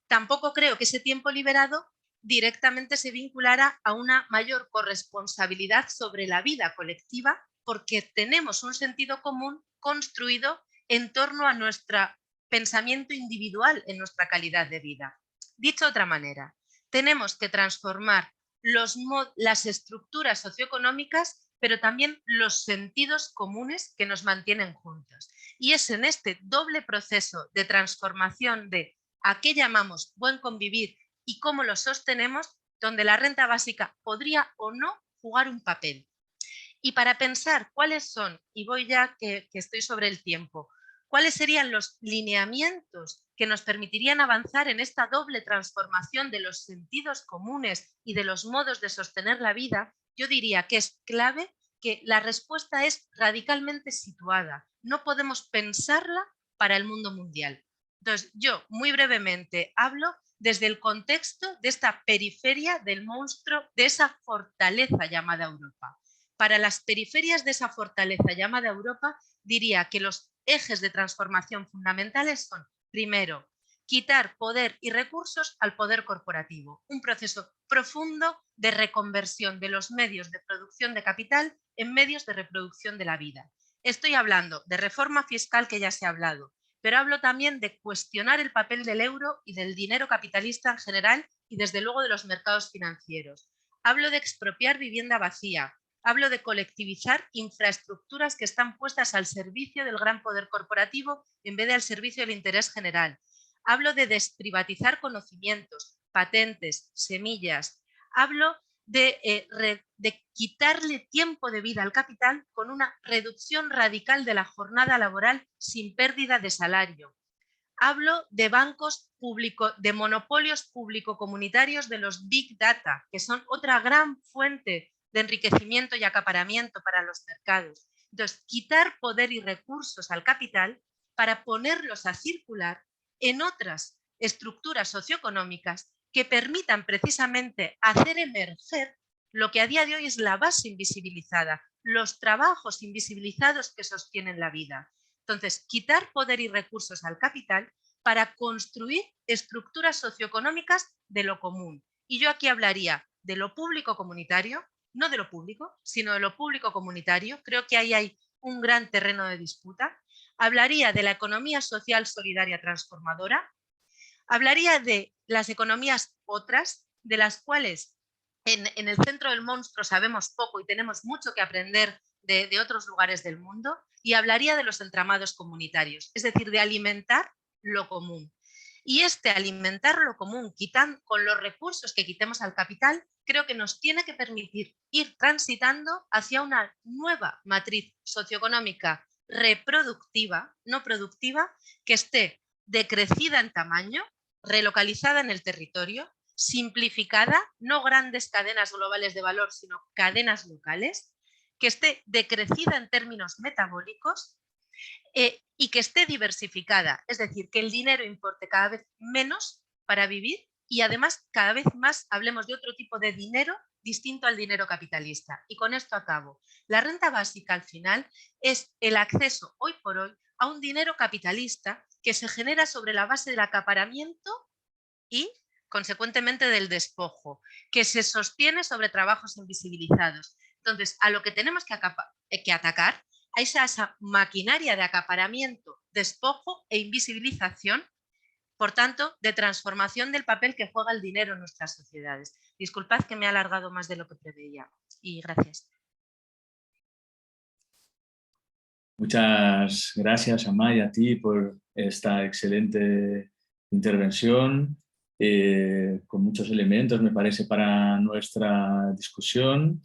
Tampoco creo que ese tiempo liberado directamente se vinculara a una mayor corresponsabilidad sobre la vida colectiva porque tenemos un sentido común construido en torno a nuestro pensamiento individual en nuestra calidad de vida. Dicho de otra manera, tenemos que transformar las estructuras socioeconómicas, pero también los sentidos comunes que nos mantienen juntos. Y es en este doble proceso de transformación de a qué llamamos buen convivir y cómo lo sostenemos, donde la renta básica podría o no jugar un papel. Y para pensar cuáles son, y voy ya que estoy sobre el tiempo, cuáles serían los lineamientos que nos permitirían avanzar en esta doble transformación de los sentidos comunes y de los modos de sostener la vida, yo diría que es clave que la respuesta es radicalmente situada. No podemos pensarla para el mundo mundial. Entonces, yo muy brevemente hablo desde el contexto de esta periferia del monstruo, de esa fortaleza llamada Europa. Para las periferias de esa fortaleza llamada Europa, diría que los ejes de transformación fundamentales son, primero, quitar poder y recursos al poder corporativo, un proceso profundo de reconversión de los medios de producción de capital en medios de reproducción de la vida. Estoy hablando de reforma fiscal, que ya se ha hablado, pero hablo también de cuestionar el papel del euro y del dinero capitalista en general y desde luego de los mercados financieros. Hablo de expropiar vivienda vacía. Hablo de colectivizar infraestructuras que están puestas al servicio del gran poder corporativo en vez de al servicio del interés general. Hablo de desprivatizar conocimientos, patentes, semillas. Hablo de quitarle tiempo de vida al capital con una reducción radical de la jornada laboral sin pérdida de salario. Hablo de bancos públicos, de monopolios público-comunitarios de los Big Data, que son otra gran fuente de enriquecimiento y acaparamiento para los mercados. Entonces, quitar poder y recursos al capital para ponerlos a circular en otras estructuras socioeconómicas que permitan precisamente hacer emerger lo que a día de hoy es la base invisibilizada, los trabajos invisibilizados que sostienen la vida. Entonces, quitar poder y recursos al capital para construir estructuras socioeconómicas de lo común. Y yo aquí hablaría de lo público comunitario, no de lo público, sino de lo público comunitario. Creo que ahí hay un gran terreno de disputa. Hablaría de la economía social solidaria transformadora. Hablaría de las economías otras, de las cuales en el centro del monstruo sabemos poco y tenemos mucho que aprender de otros lugares del mundo. Y hablaría de los entramados comunitarios, es decir, de alimentar lo común. Y alimentar lo común, con los recursos que quitemos al capital, creo que nos tiene que permitir ir transitando hacia una nueva matriz socioeconómica reproductiva, no productiva, que esté decrecida en tamaño, relocalizada en el territorio, simplificada, no grandes cadenas globales de valor, sino cadenas locales, que esté decrecida en términos metabólicos y que esté diversificada, es decir, que el dinero importe cada vez menos para vivir y además cada vez más hablemos de otro tipo de dinero distinto al dinero capitalista. Y con esto acabo. La renta básica al final es el acceso hoy por hoy a un dinero capitalista que se genera sobre la base del acaparamiento y consecuentemente del despojo, que se sostiene sobre trabajos invisibilizados. Entonces, a lo que tenemos que atacar es a esa maquinaria de acaparamiento, despojo e invisibilización, por tanto, de transformación del papel que juega el dinero en nuestras sociedades. Disculpad que me he alargado más de lo que preveía y gracias. Muchas gracias, Amay, a ti por esta excelente intervención, con muchos elementos, me parece, para nuestra discusión.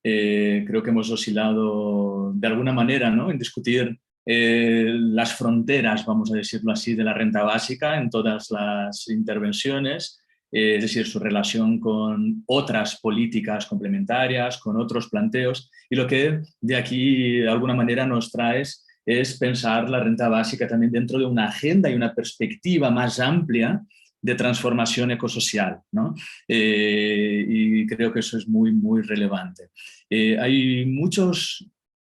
Creo que hemos oscilado de alguna manera, ¿no?, en discutir las fronteras, vamos a decirlo así, de la renta básica en todas las intervenciones, es decir, su relación con otras políticas complementarias, con otros planteos, y lo que de aquí de alguna manera nos traes es pensar la renta básica también dentro de una agenda y una perspectiva más amplia de transformación ecosocial, ¿no? Y creo que eso es muy, muy relevante. Hay muchos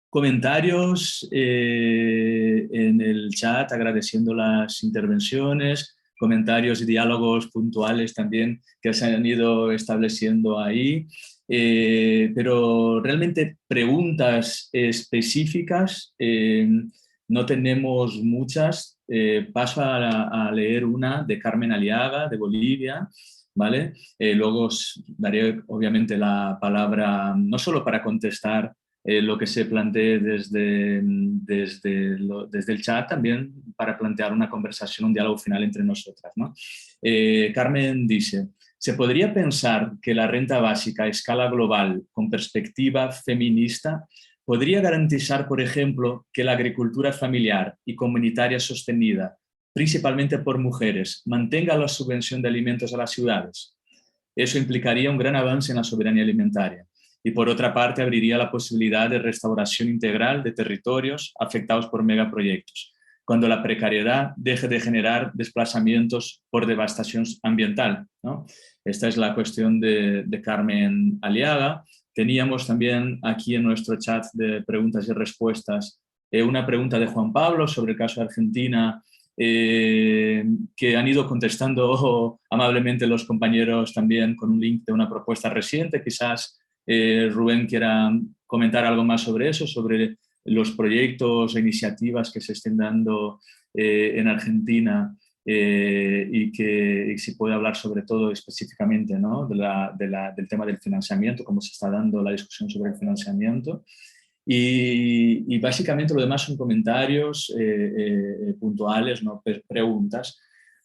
comentarios en el chat agradeciendo las intervenciones. comentarios y diálogos puntuales también que se han ido estableciendo ahí. Pero realmente preguntas específicas no tenemos muchas. Paso a leer una de Carmen Aliaga, de Bolivia, ¿vale? Luego os daré obviamente la palabra no solo para contestar lo que se plantee desde el chat, también para plantear una conversación, un diálogo final entre nosotras, ¿no? Carmen dice: ¿se podría pensar que la renta básica a escala global, con perspectiva feminista, podría garantizar, por ejemplo, que la agricultura familiar y comunitaria sostenida, principalmente por mujeres, mantenga la subvención de alimentos a las ciudades? Eso implicaría un gran avance en la soberanía alimentaria y, por otra parte, abriría la posibilidad de restauración integral de territorios afectados por megaproyectos, cuando la precariedad deje de generar desplazamientos por devastación ambiental, ¿no? Esta es la cuestión de Carmen Aliaga. Teníamos también aquí en nuestro chat de preguntas y respuestas una pregunta de Juan Pablo sobre el caso de Argentina, que han ido contestando amablemente los compañeros también con un link de una propuesta reciente. Quizás Rubén quiera comentar algo más sobre eso, sobre los proyectos e iniciativas que se estén dando en Argentina, y si puede hablar sobre todo específicamente, ¿no?, del tema del financiamiento, cómo se está dando la discusión sobre el financiamiento. Y básicamente lo demás son comentarios puntuales, ¿no?, preguntas.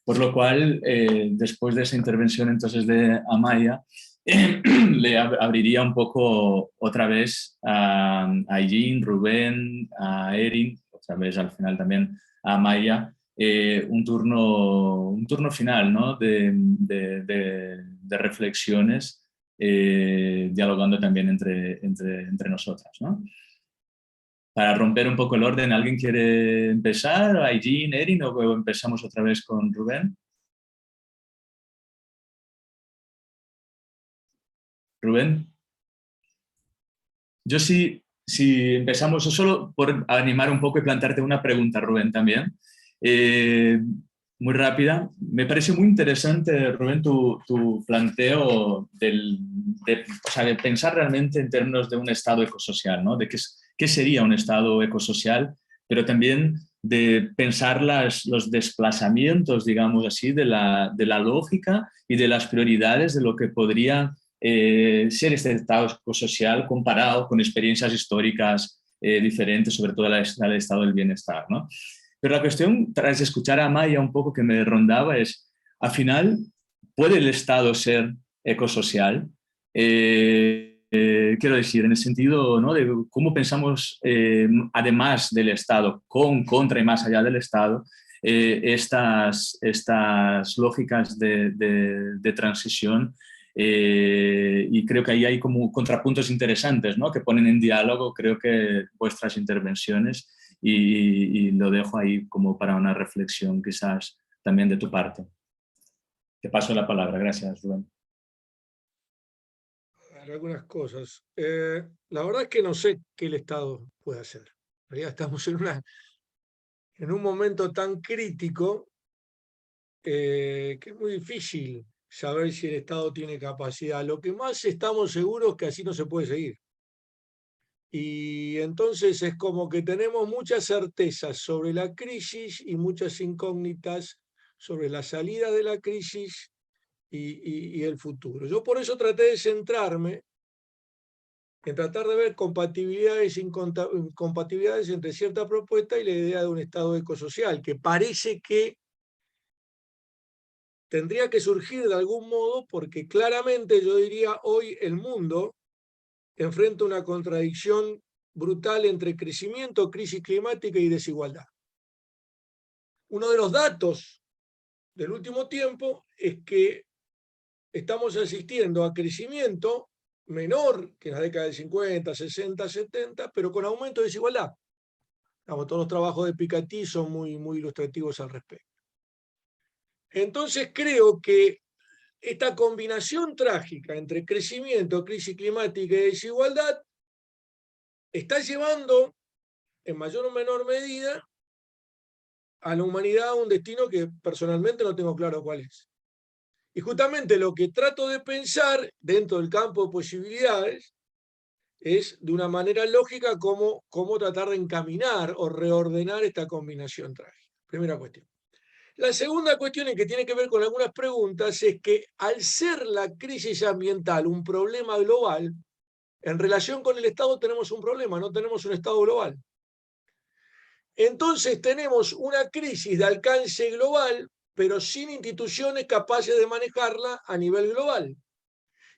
Por lo cual, después de esa intervención entonces de Amaya, le abriría un poco otra vez a Jean, Rubén, a Erin, otra vez al final también a Amaya, un turno final, ¿no?, de reflexiones, dialogando también entre nosotras, ¿no? Para romper un poco el orden, ¿alguien quiere empezar? Jean, Erin, o empezamos otra vez con Rubén. Rubén. Yo sí, si empezamos, solo por animar un poco y plantearte una pregunta, Rubén, también. Muy rápida. Me parece muy interesante, Rubén, tu planteo o sea, de pensar realmente en términos de un Estado ecosocial, ¿no? De qué sería un Estado ecosocial, pero también de pensar los desplazamientos, digamos así, de la lógica y de las prioridades de lo que podría ser este Estado ecosocial comparado con experiencias históricas diferentes, sobre todo la del estado del bienestar, ¿no? Pero la cuestión, tras escuchar a Maya un poco que me rondaba, es, al final, ¿puede el Estado ser ecosocial? Quiero decir, en el sentido, ¿no?, de cómo pensamos, además del Estado, contra y más allá del Estado, estas lógicas de transición. Y creo que ahí hay como contrapuntos interesantes, ¿no?, que ponen en diálogo, creo que, vuestras intervenciones, y lo dejo ahí como para una reflexión quizás también de tu parte. Te paso la palabra. Gracias, Rubén. Algunas cosas. La verdad es que no sé qué el Estado puede hacer. En realidad estamos en un momento tan crítico que es muy difícil saber si el Estado tiene capacidad. Lo que más estamos seguros es que así no se puede seguir. Y entonces es como que tenemos muchas certezas sobre la crisis y muchas incógnitas sobre la salida de la crisis y el futuro. Yo por eso traté de centrarme en tratar de ver compatibilidades e incompatibilidades entre cierta propuesta y la idea de un Estado ecosocial, que parece que tendría que surgir de algún modo, porque claramente yo diría hoy el mundo enfrenta una contradicción brutal entre crecimiento, crisis climática y desigualdad. Uno de los datos del último tiempo es que estamos asistiendo a crecimiento menor que en la década del 50, 60, 70, pero con aumento de desigualdad. Todos los trabajos de Piketty son muy ilustrativos al respecto. Entonces creo que esta combinación trágica entre crecimiento, crisis climática y desigualdad está llevando, en mayor o menor medida, a la humanidad a un destino que personalmente no tengo claro cuál es. Y justamente lo que trato de pensar dentro del campo de posibilidades es de una manera lógica cómo tratar de encaminar o reordenar esta combinación trágica. Primera cuestión. La segunda cuestión, que tiene que ver con algunas preguntas, es que al ser la crisis ambiental un problema global, en relación con el Estado tenemos un problema, no tenemos un Estado global. Entonces tenemos una crisis de alcance global, pero sin instituciones capaces de manejarla a nivel global.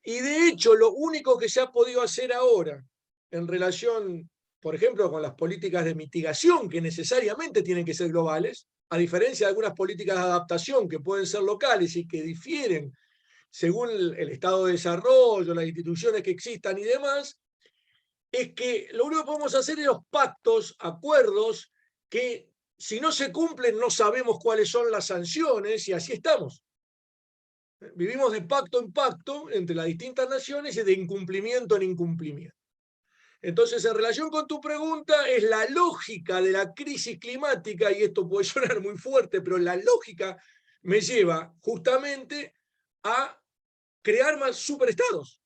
Y de hecho, lo único que se ha podido hacer ahora en relación, por ejemplo, con las políticas de mitigación, que necesariamente tienen que ser globales, a diferencia de algunas políticas de adaptación que pueden ser locales y que difieren según el estado de desarrollo, las instituciones que existan y demás, es que lo único que podemos hacer es los pactos, acuerdos, que si no se cumplen no sabemos cuáles son las sanciones y así estamos. Vivimos de pacto en pacto entre las distintas naciones y de incumplimiento en incumplimiento. Entonces, en relación con tu pregunta, es la lógica de la crisis climática, y esto puede sonar muy fuerte, pero la lógica me lleva justamente a crear más superestados,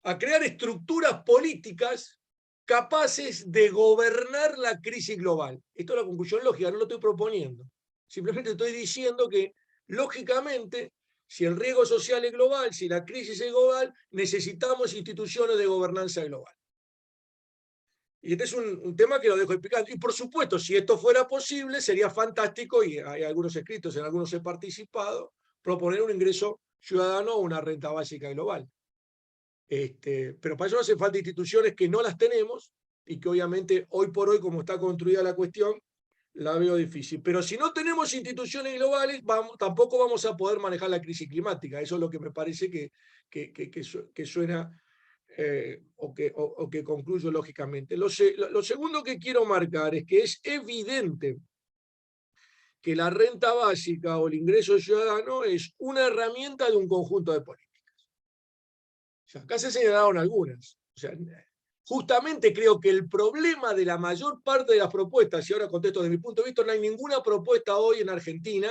a crear estructuras políticas capaces de gobernar la crisis global. Esto es la conclusión lógica, no lo estoy proponiendo. Simplemente estoy diciendo que, lógicamente, si el riesgo social es global, si la crisis es global, necesitamos instituciones de gobernanza global. Y este es un tema que lo dejo explicando. Y por supuesto, si esto fuera posible, sería fantástico, y hay algunos escritos, en algunos he participado, proponer un ingreso ciudadano o una renta básica global. Pero para eso hace falta instituciones que no las tenemos y que obviamente hoy por hoy, como está construida la cuestión, la veo difícil. Pero si no tenemos instituciones globales, tampoco vamos a poder manejar la crisis climática. Eso es lo que me parece que suena o que concluyo lógicamente. Lo segundo que quiero marcar es que es evidente que la renta básica o el ingreso ciudadano es una herramienta de un conjunto de políticas. O sea, acá se señalaron algunas. O sea, justamente creo que el problema de la mayor parte de las propuestas, y ahora contesto desde mi punto de vista, no hay ninguna propuesta hoy en Argentina,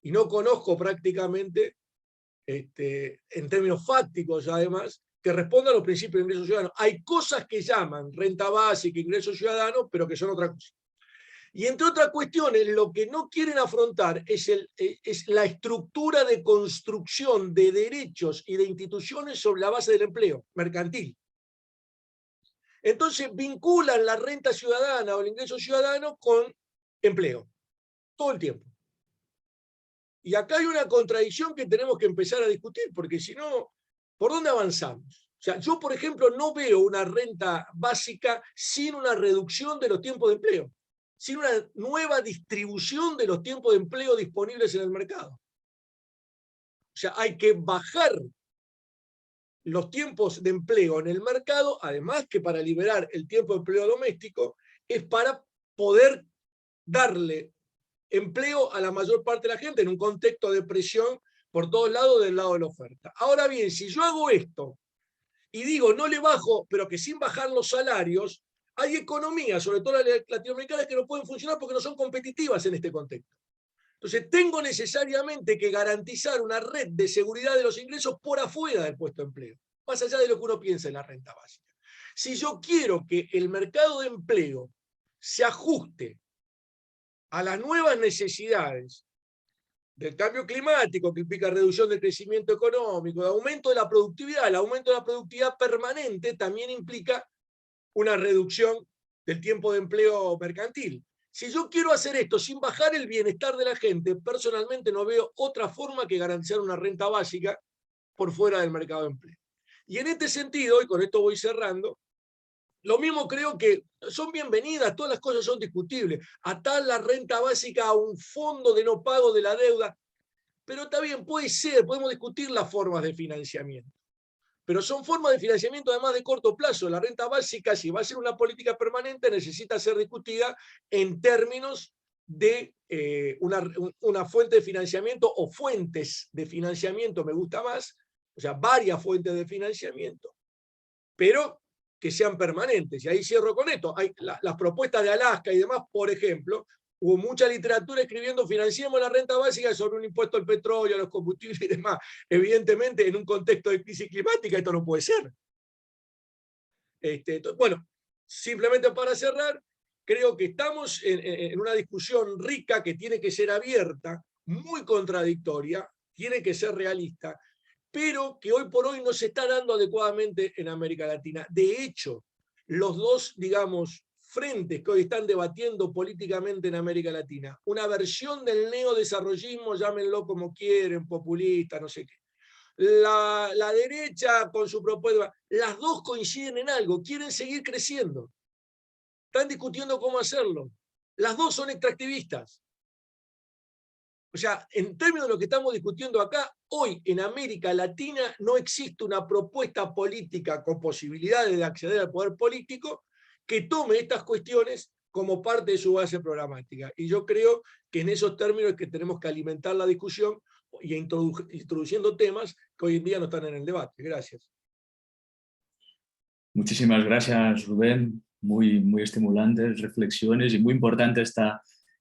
y no conozco prácticamente, en términos fácticos además, que responda a los principios de ingreso ciudadano. Hay cosas que llaman renta básica, ingreso ciudadano, pero que son otra cosa. Y entre otras cuestiones, lo que no quieren afrontar es la estructura de construcción de derechos y de instituciones sobre la base del empleo mercantil. Entonces vinculan la renta ciudadana o el ingreso ciudadano con empleo, todo el tiempo. Y acá hay una contradicción que tenemos que empezar a discutir, porque si no, ¿por dónde avanzamos? O sea, yo, por ejemplo, no veo una renta básica sin una reducción de los tiempos de empleo, sin una nueva distribución de los tiempos de empleo disponibles en el mercado. O sea, hay que bajar los tiempos de empleo en el mercado, además que para liberar el tiempo de empleo doméstico, es para poder darle empleo a la mayor parte de la gente en un contexto de presión por todos lados del lado de la oferta. Ahora bien, si yo hago esto y digo no le bajo, pero que sin bajar los salarios, hay economías, sobre todo las latinoamericanas, que no pueden funcionar porque no son competitivas en este contexto. Entonces tengo necesariamente que garantizar una red de seguridad de los ingresos por afuera del puesto de empleo, más allá de lo que uno piensa en la renta básica. Si yo quiero que el mercado de empleo se ajuste a las nuevas necesidades del cambio climático, que implica reducción del crecimiento económico, de aumento de la productividad, el aumento de la productividad permanente también implica una reducción del tiempo de empleo mercantil. Si yo quiero hacer esto sin bajar el bienestar de la gente, personalmente no veo otra forma que garantizar una renta básica por fuera del mercado de empleo. Y en este sentido, y con esto voy cerrando, lo mismo creo que son bienvenidas, todas las cosas son discutibles. Atar la renta básica a un fondo de no pago de la deuda, pero está bien, puede ser, podemos discutir las formas de financiamiento. Pero son formas de financiamiento además de corto plazo. La renta básica, si va a ser una política permanente, necesita ser discutida en términos de una fuente de financiamiento o fuentes de financiamiento, me gusta más, o sea, varias fuentes de financiamiento, pero que sean permanentes. Y ahí cierro con esto. Hay las propuestas de Alaska y demás, por ejemplo, hubo mucha literatura escribiendo financiemos la renta básica sobre un impuesto al petróleo, a los combustibles y demás. Evidentemente, en un contexto de crisis climática esto no puede ser. Bueno, simplemente para cerrar, creo que estamos en una discusión rica que tiene que ser abierta, muy contradictoria, tiene que ser realista, pero que hoy por hoy no se está dando adecuadamente en América Latina. De hecho, los dos, digamos, frentes que hoy están debatiendo políticamente en América Latina, una versión del neodesarrollismo, llámenlo como quieren, populista, no sé qué, la derecha con su propuesta, las dos coinciden en algo, quieren seguir creciendo, están discutiendo cómo hacerlo, las dos son extractivistas. O sea, en términos de lo que estamos discutiendo acá, hoy en América Latina no existe una propuesta política con posibilidades de acceder al poder político que tome estas cuestiones como parte de su base programática. Y yo creo que en esos términos es que tenemos que alimentar la discusión y introduciendo temas que hoy en día no están en el debate. Gracias. Muchísimas gracias, Rubén. Muy estimulantes reflexiones y muy importante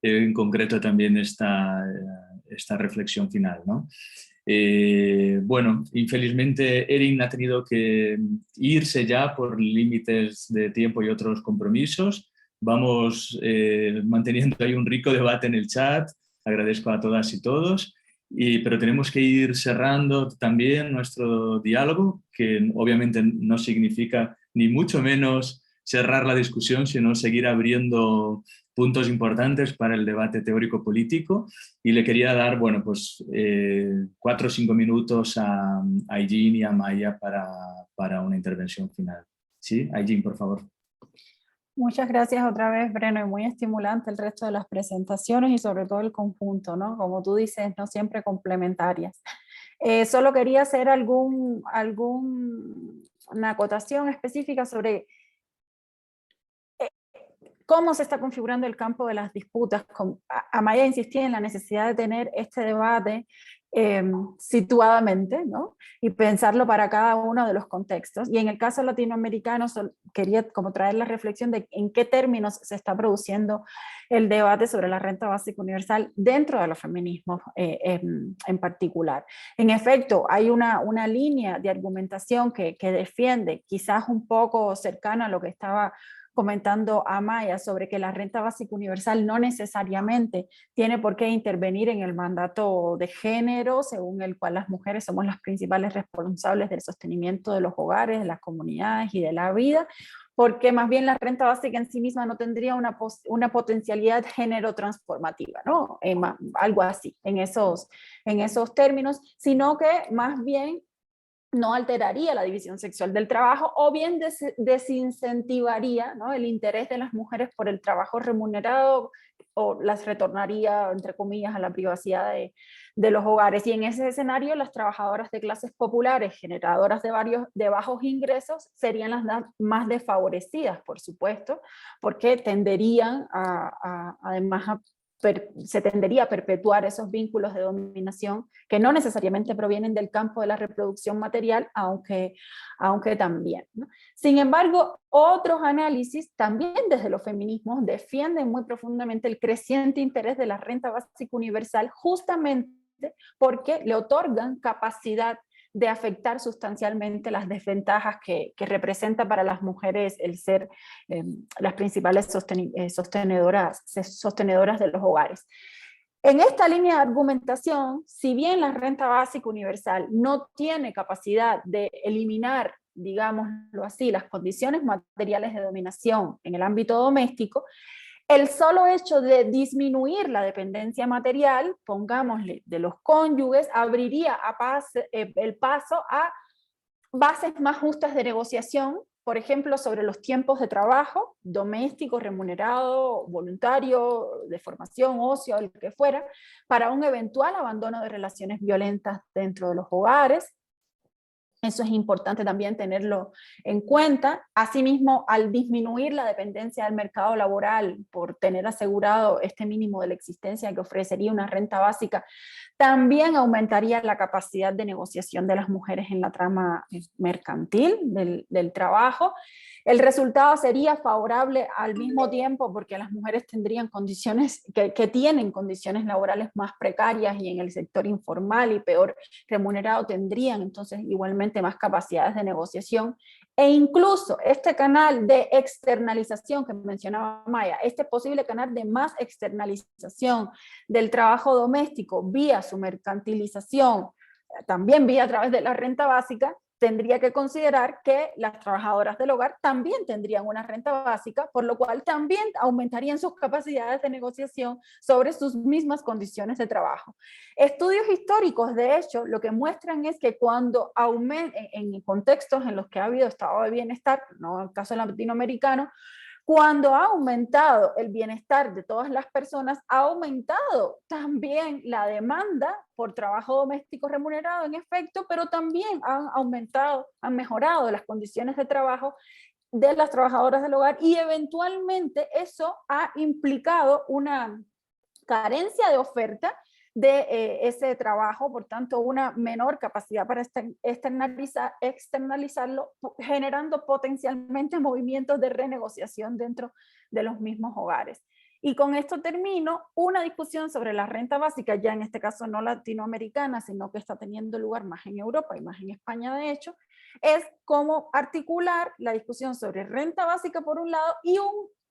en concreto también esta reflexión final, ¿no? Bueno, infelizmente Erin ha tenido que irse ya por límites de tiempo y otros compromisos. Vamos manteniendo ahí un rico debate en el chat. Agradezco a todas y todos. Pero tenemos que ir cerrando también nuestro diálogo, que obviamente no significa ni mucho menos cerrar la discusión, sino seguir abriendo puntos importantes para el debate teórico-político. Y le quería dar, bueno, pues 4 o 5 minutos a Aijin y a Maya para una intervención final. ¿Sí? Aijin, por favor. Muchas gracias otra vez, Breno, y muy estimulante el resto de las presentaciones y sobre todo el conjunto, ¿no? Como tú dices, no siempre complementarias. Solo quería hacer una acotación específica sobre cómo se está configurando el campo de las disputas. Amaya insistía en la necesidad de tener este debate situadamente, ¿no? Y pensarlo para cada uno de los contextos. Y en el caso latinoamericano quería como traer la reflexión de en qué términos se está produciendo el debate sobre la renta básica universal dentro de los feminismos en particular. En efecto, hay una línea de argumentación que defiende, quizás un poco cercana a lo que estaba comentando Amaya sobre que la renta básica universal no necesariamente tiene por qué intervenir en el mandato de género, según el cual las mujeres somos las principales responsables del sostenimiento de los hogares, de las comunidades y de la vida, porque más bien la renta básica en sí misma no tendría una potencialidad género transformativa, ¿no? Algo así, en esos términos, sino que más bien no alteraría la división sexual del trabajo o bien desincentivaría, ¿no?, el interés de las mujeres por el trabajo remunerado o las retornaría, entre comillas, a la privacidad de los hogares. Y en ese escenario las trabajadoras de clases populares, generadoras de bajos ingresos, serían las más desfavorecidas, por supuesto, porque tenderían además se tendería a perpetuar esos vínculos de dominación que no necesariamente provienen del campo de la reproducción material, aunque también, ¿no? Sin embargo, otros análisis, también desde los feminismos, defienden muy profundamente el creciente interés de la renta básica universal, justamente porque le otorgan capacidad de afectar sustancialmente las desventajas que representa para las mujeres el ser las principales sostenedoras de los hogares. En esta línea de argumentación, si bien la renta básica universal no tiene capacidad de eliminar, digámoslo así, las condiciones materiales de dominación en el ámbito doméstico, el solo hecho de disminuir la dependencia material, pongámosle, de los cónyuges, abriría el paso a bases más justas de negociación, por ejemplo, sobre los tiempos de trabajo, doméstico, remunerado, voluntario, de formación, ocio, lo que fuera, para un eventual abandono de relaciones violentas dentro de los hogares. Eso es importante también tenerlo en cuenta. Asimismo, al disminuir la dependencia del mercado laboral por tener asegurado este mínimo de la existencia que ofrecería una renta básica, también aumentaría la capacidad de negociación de las mujeres en la trama mercantil del trabajo. El resultado sería favorable al mismo tiempo porque las mujeres tendrían condiciones, que tienen condiciones laborales más precarias y en el sector informal y peor remunerado tendrían entonces igualmente más capacidades de negociación. E incluso este canal de externalización que mencionaba Maya, este posible canal de más externalización del trabajo doméstico vía su mercantilización, también vía a través de la renta básica, tendría que considerar que las trabajadoras del hogar también tendrían una renta básica, por lo cual también aumentarían sus capacidades de negociación sobre sus mismas condiciones de trabajo. Estudios históricos, de hecho, lo que muestran es que cuando en contextos en los que ha habido estado de bienestar, no en el caso latinoamericano, cuando ha aumentado el bienestar de todas las personas, ha aumentado también la demanda por trabajo doméstico remunerado, en efecto, pero también han mejorado las condiciones de trabajo de las trabajadoras del hogar y eventualmente eso ha implicado una carencia de oferta de ese trabajo, por tanto una menor capacidad para externalizarlo, generando potencialmente movimientos de renegociación dentro de los mismos hogares. Y con esto termino una discusión sobre la renta básica, ya en este caso no latinoamericana, sino que está teniendo lugar más en Europa y más en España de hecho, es cómo articular la discusión sobre renta básica por un lado y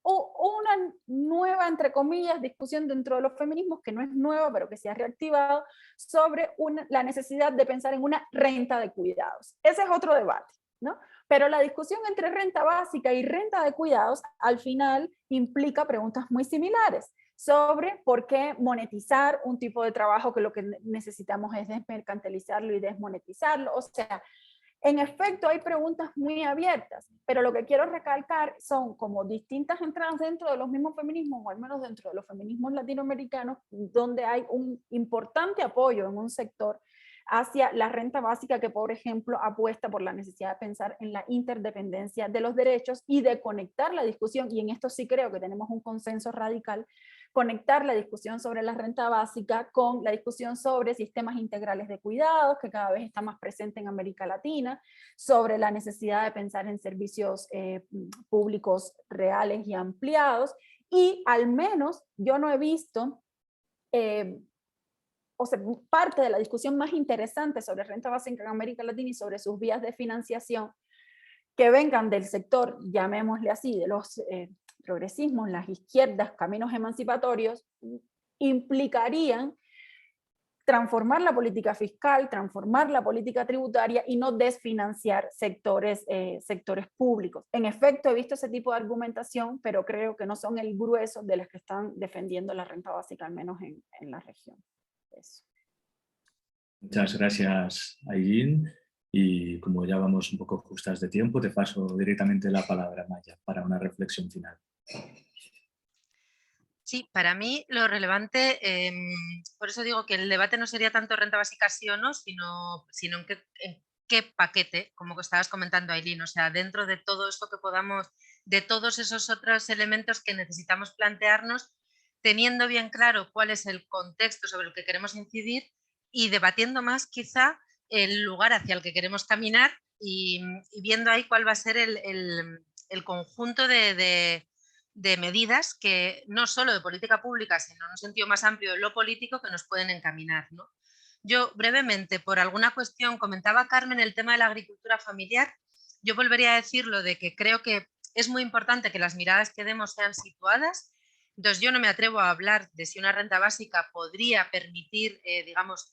una nueva, entre comillas, discusión dentro de los feminismos, que no es nueva, pero que se ha reactivado, sobre la necesidad de pensar en una renta de cuidados. Ese es otro debate, ¿no? Pero la discusión entre renta básica y renta de cuidados, al final, implica preguntas muy similares sobre por qué monetizar un tipo de trabajo que lo que necesitamos es desmercantilizarlo y desmonetizarlo. O sea, en efecto, hay preguntas muy abiertas, pero lo que quiero recalcar son como distintas entradas dentro de los mismos feminismos, o al menos dentro de los feminismos latinoamericanos, donde hay un importante apoyo en un sector hacia la renta básica que, por ejemplo, apuesta por la necesidad de pensar en la interdependencia de los derechos y de conectar la discusión, y en esto sí creo que tenemos un consenso radical, conectar la discusión sobre la renta básica con la discusión sobre sistemas integrales de cuidados, que cada vez está más presente en América Latina, sobre la necesidad de pensar en servicios públicos reales y ampliados, y al menos yo no he visto, o sea, parte de la discusión más interesante sobre renta básica en América Latina y sobre sus vías de financiación, que vengan del sector, llamémosle así, de los progresismos, las izquierdas, caminos emancipatorios, implicarían transformar la política fiscal, transformar la política tributaria y no desfinanciar sectores públicos. En efecto, he visto ese tipo de argumentación, pero creo que no son el grueso de los que están defendiendo la renta básica, al menos en la región. Eso. Muchas gracias, Aileen. Y como ya vamos un poco justas de tiempo, te paso directamente la palabra, Maya, para una reflexión final. Sí, para mí lo relevante, por eso digo que el debate no sería tanto renta básica sí o no, sino en qué paquete, como que estabas comentando, Aileen, o sea, dentro de todo esto que podamos, de todos esos otros elementos que necesitamos plantearnos, teniendo bien claro cuál es el contexto sobre el que queremos incidir y debatiendo más quizá el lugar hacia el que queremos caminar y viendo ahí cuál va a ser el conjunto de medidas que no solo de política pública, sino en un sentido más amplio de lo político que nos pueden encaminar, ¿no? Yo brevemente, por alguna cuestión, comentaba Carmen el tema de la agricultura familiar, yo volvería a decir lo de que creo que es muy importante que las miradas que demos sean situadas. Entonces yo no me atrevo a hablar de si una renta básica podría permitir, digamos,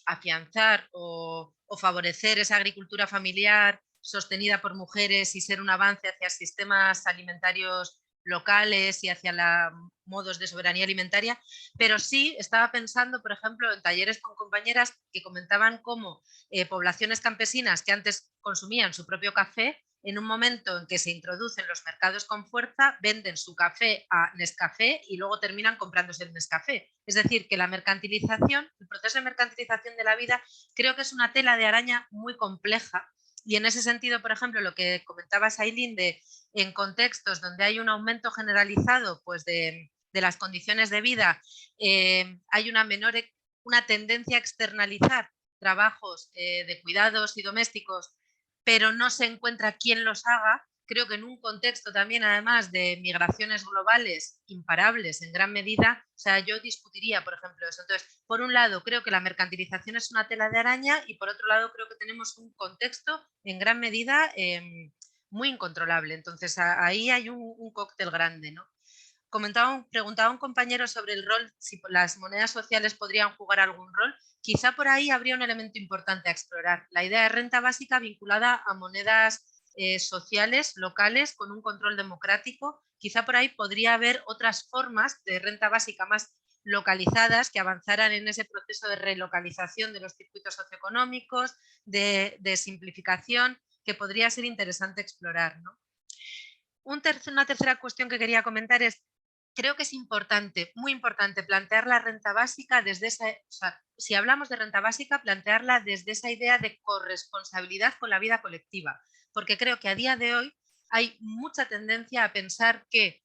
afianzar o favorecer esa agricultura familiar sostenida por mujeres y ser un avance hacia sistemas alimentarios locales y hacia modos de soberanía alimentaria, pero sí estaba pensando, por ejemplo, en talleres con compañeras que comentaban cómo poblaciones campesinas que antes consumían su propio café, en un momento en que se introducen los mercados con fuerza, venden su café a Nescafé y luego terminan comprándose el Nescafé. Es decir, que la mercantilización, el proceso de mercantilización de la vida, creo que es una tela de araña muy compleja. Y en ese sentido, por ejemplo, lo que comentabas, Aileen, en contextos donde hay un aumento generalizado pues de las condiciones de vida, hay una tendencia a externalizar trabajos de cuidados y domésticos, pero no se encuentra quién los haga, creo que en un contexto también, además de migraciones globales imparables en gran medida, o sea, yo discutiría, por ejemplo, eso. Entonces, por un lado, creo que la mercantilización es una tela de araña y por otro lado, creo que tenemos un contexto en gran medida muy incontrolable. Entonces, ahí hay un cóctel grande, ¿no? Preguntaba un compañero sobre el rol, si las monedas sociales podrían jugar algún rol. Quizá por ahí habría un elemento importante a explorar. La idea de renta básica vinculada a monedas sociales, locales, con un control democrático. Quizá por ahí podría haber otras formas de renta básica más localizadas que avanzaran en ese proceso de relocalización de los circuitos socioeconómicos, de simplificación, que podría ser interesante explorar, ¿no? Una tercera cuestión que quería comentar es, creo que es importante, muy importante, plantear la renta básica desde esa, o sea, si hablamos de renta básica, plantearla desde esa idea de corresponsabilidad con la vida colectiva, porque creo que a día de hoy hay mucha tendencia a pensar que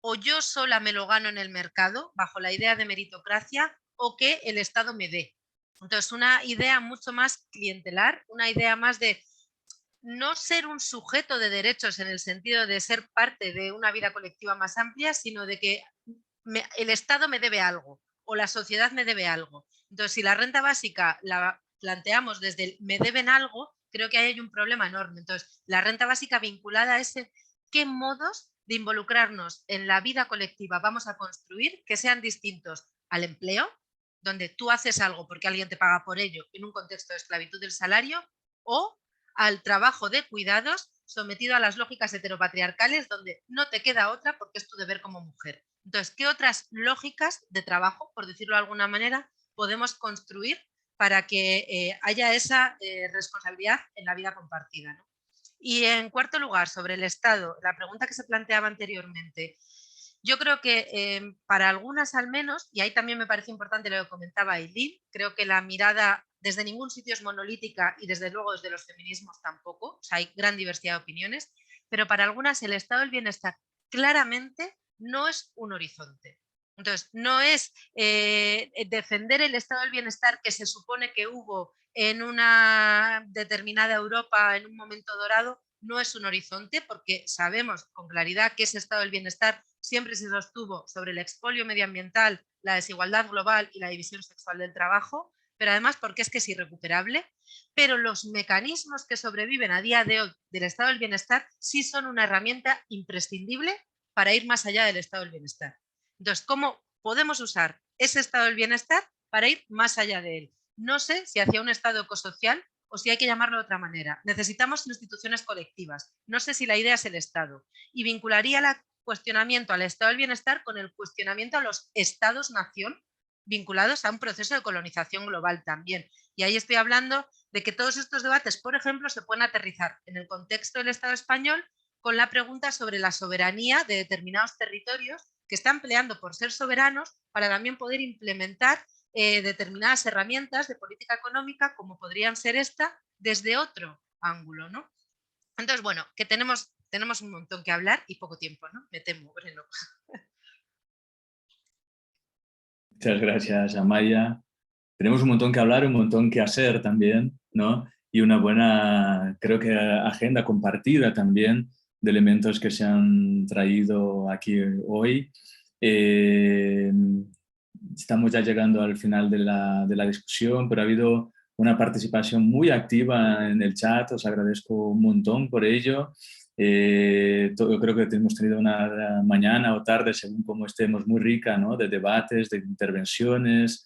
o yo sola me lo gano en el mercado, bajo la idea de meritocracia, o que el Estado me dé. Entonces, una idea mucho más clientelar, una idea más de no ser un sujeto de derechos en el sentido de ser parte de una vida colectiva más amplia, sino de que el Estado me debe algo o la sociedad me debe algo. Entonces, si la renta básica la planteamos desde el me deben algo, creo que ahí hay un problema enorme. Entonces, la renta básica vinculada a ese qué modos de involucrarnos en la vida colectiva vamos a construir que sean distintos al empleo, donde tú haces algo porque alguien te paga por ello en un contexto de esclavitud del salario, o al trabajo de cuidados sometido a las lógicas heteropatriarcales donde no te queda otra porque es tu deber como mujer. Entonces, ¿qué otras lógicas de trabajo, por decirlo de alguna manera, podemos construir para que haya esa responsabilidad en la vida compartida, ¿no? Y en cuarto lugar, sobre el Estado, la pregunta que se planteaba anteriormente, yo creo que para algunas al menos, y ahí también me parece importante lo que comentaba Eileen, creo que la mirada desde ningún sitio es monolítica y desde luego desde los feminismos tampoco, o sea, hay gran diversidad de opiniones, pero para algunas el estado del bienestar claramente no es un horizonte. Entonces, no es defender el estado del bienestar que se supone que hubo en una determinada Europa en un momento dorado, no es un horizonte porque sabemos con claridad que ese estado del bienestar siempre se sostuvo sobre el expolio medioambiental, la desigualdad global y la división sexual del trabajo, pero además porque es que es irrecuperable, pero los mecanismos que sobreviven a día de hoy del estado del bienestar sí son una herramienta imprescindible para ir más allá del estado del bienestar. Entonces, ¿cómo podemos usar ese estado del bienestar para ir más allá de él? No sé si hacia un estado ecosocial o si hay que llamarlo de otra manera. Necesitamos instituciones colectivas. No sé si la idea es el Estado. Y vincularía el cuestionamiento al estado del bienestar con el cuestionamiento a los estados-nación vinculados a un proceso de colonización global también. Y ahí estoy hablando de que todos estos debates, por ejemplo, se pueden aterrizar en el contexto del Estado español con la pregunta sobre la soberanía de determinados territorios que están peleando por ser soberanos para también poder implementar determinadas herramientas de política económica, como podrían ser esta, desde otro ángulo, ¿no? Entonces, bueno, que tenemos un montón que hablar y poco tiempo, ¿no? Me temo, Breno. Muchas gracias, Amaya. Tenemos un montón que hablar, un montón que hacer también, ¿no? Y una buena, creo que, agenda compartida también de elementos que se han traído aquí hoy. Estamos ya llegando al final de la discusión, pero ha habido una participación muy activa en el chat, os agradezco un montón por ello. Yo creo que hemos tenido una mañana o tarde, según como estemos, muy rica, ¿no? De debates, de intervenciones,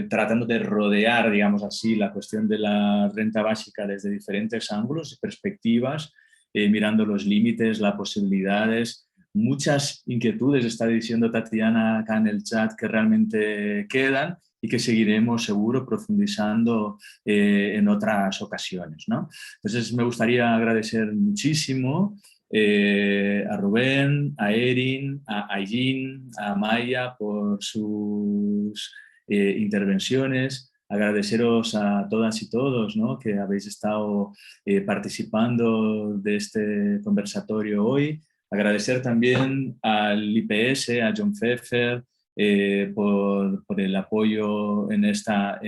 tratando de rodear, digamos así, la cuestión de la renta básica desde diferentes ángulos y perspectivas, mirando los límites, las posibilidades. Muchas inquietudes, está diciendo Tatiana acá en el chat, que realmente quedan y que seguiremos seguro profundizando en otras ocasiones, ¿no? Entonces me gustaría agradecer muchísimo a Rubén, a Erin, a Eileen, a Maya por sus intervenciones. Agradeceros a todas y todos, ¿no? Que habéis estado participando de este conversatorio hoy. Agradecer también al IPS, a John Pfeffer, por el apoyo en esta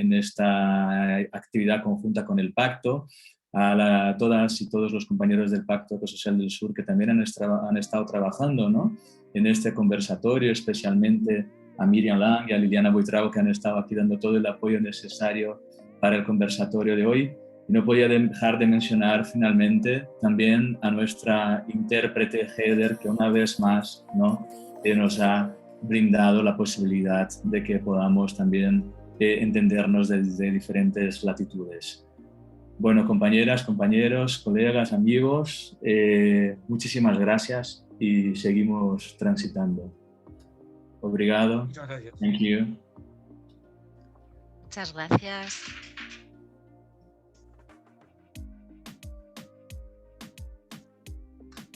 actividad conjunta con el Pacto. a todas y todos los compañeros del Pacto Ecosocial del Sur que también han estado trabajando, ¿no?, en este conversatorio, especialmente a Miriam Lang y a Liliana Buitrago, que han estado aquí dando todo el apoyo necesario para el conversatorio de hoy. Y no podía dejar de mencionar finalmente también a nuestra intérprete Heather, que una vez más, ¿no?, nos ha brindado la posibilidad de que podamos también entendernos desde diferentes latitudes. Bueno, compañeras, compañeros, colegas, amigos, muchísimas gracias y seguimos transitando. Obrigado. Muchas gracias. Thank you. Muchas gracias.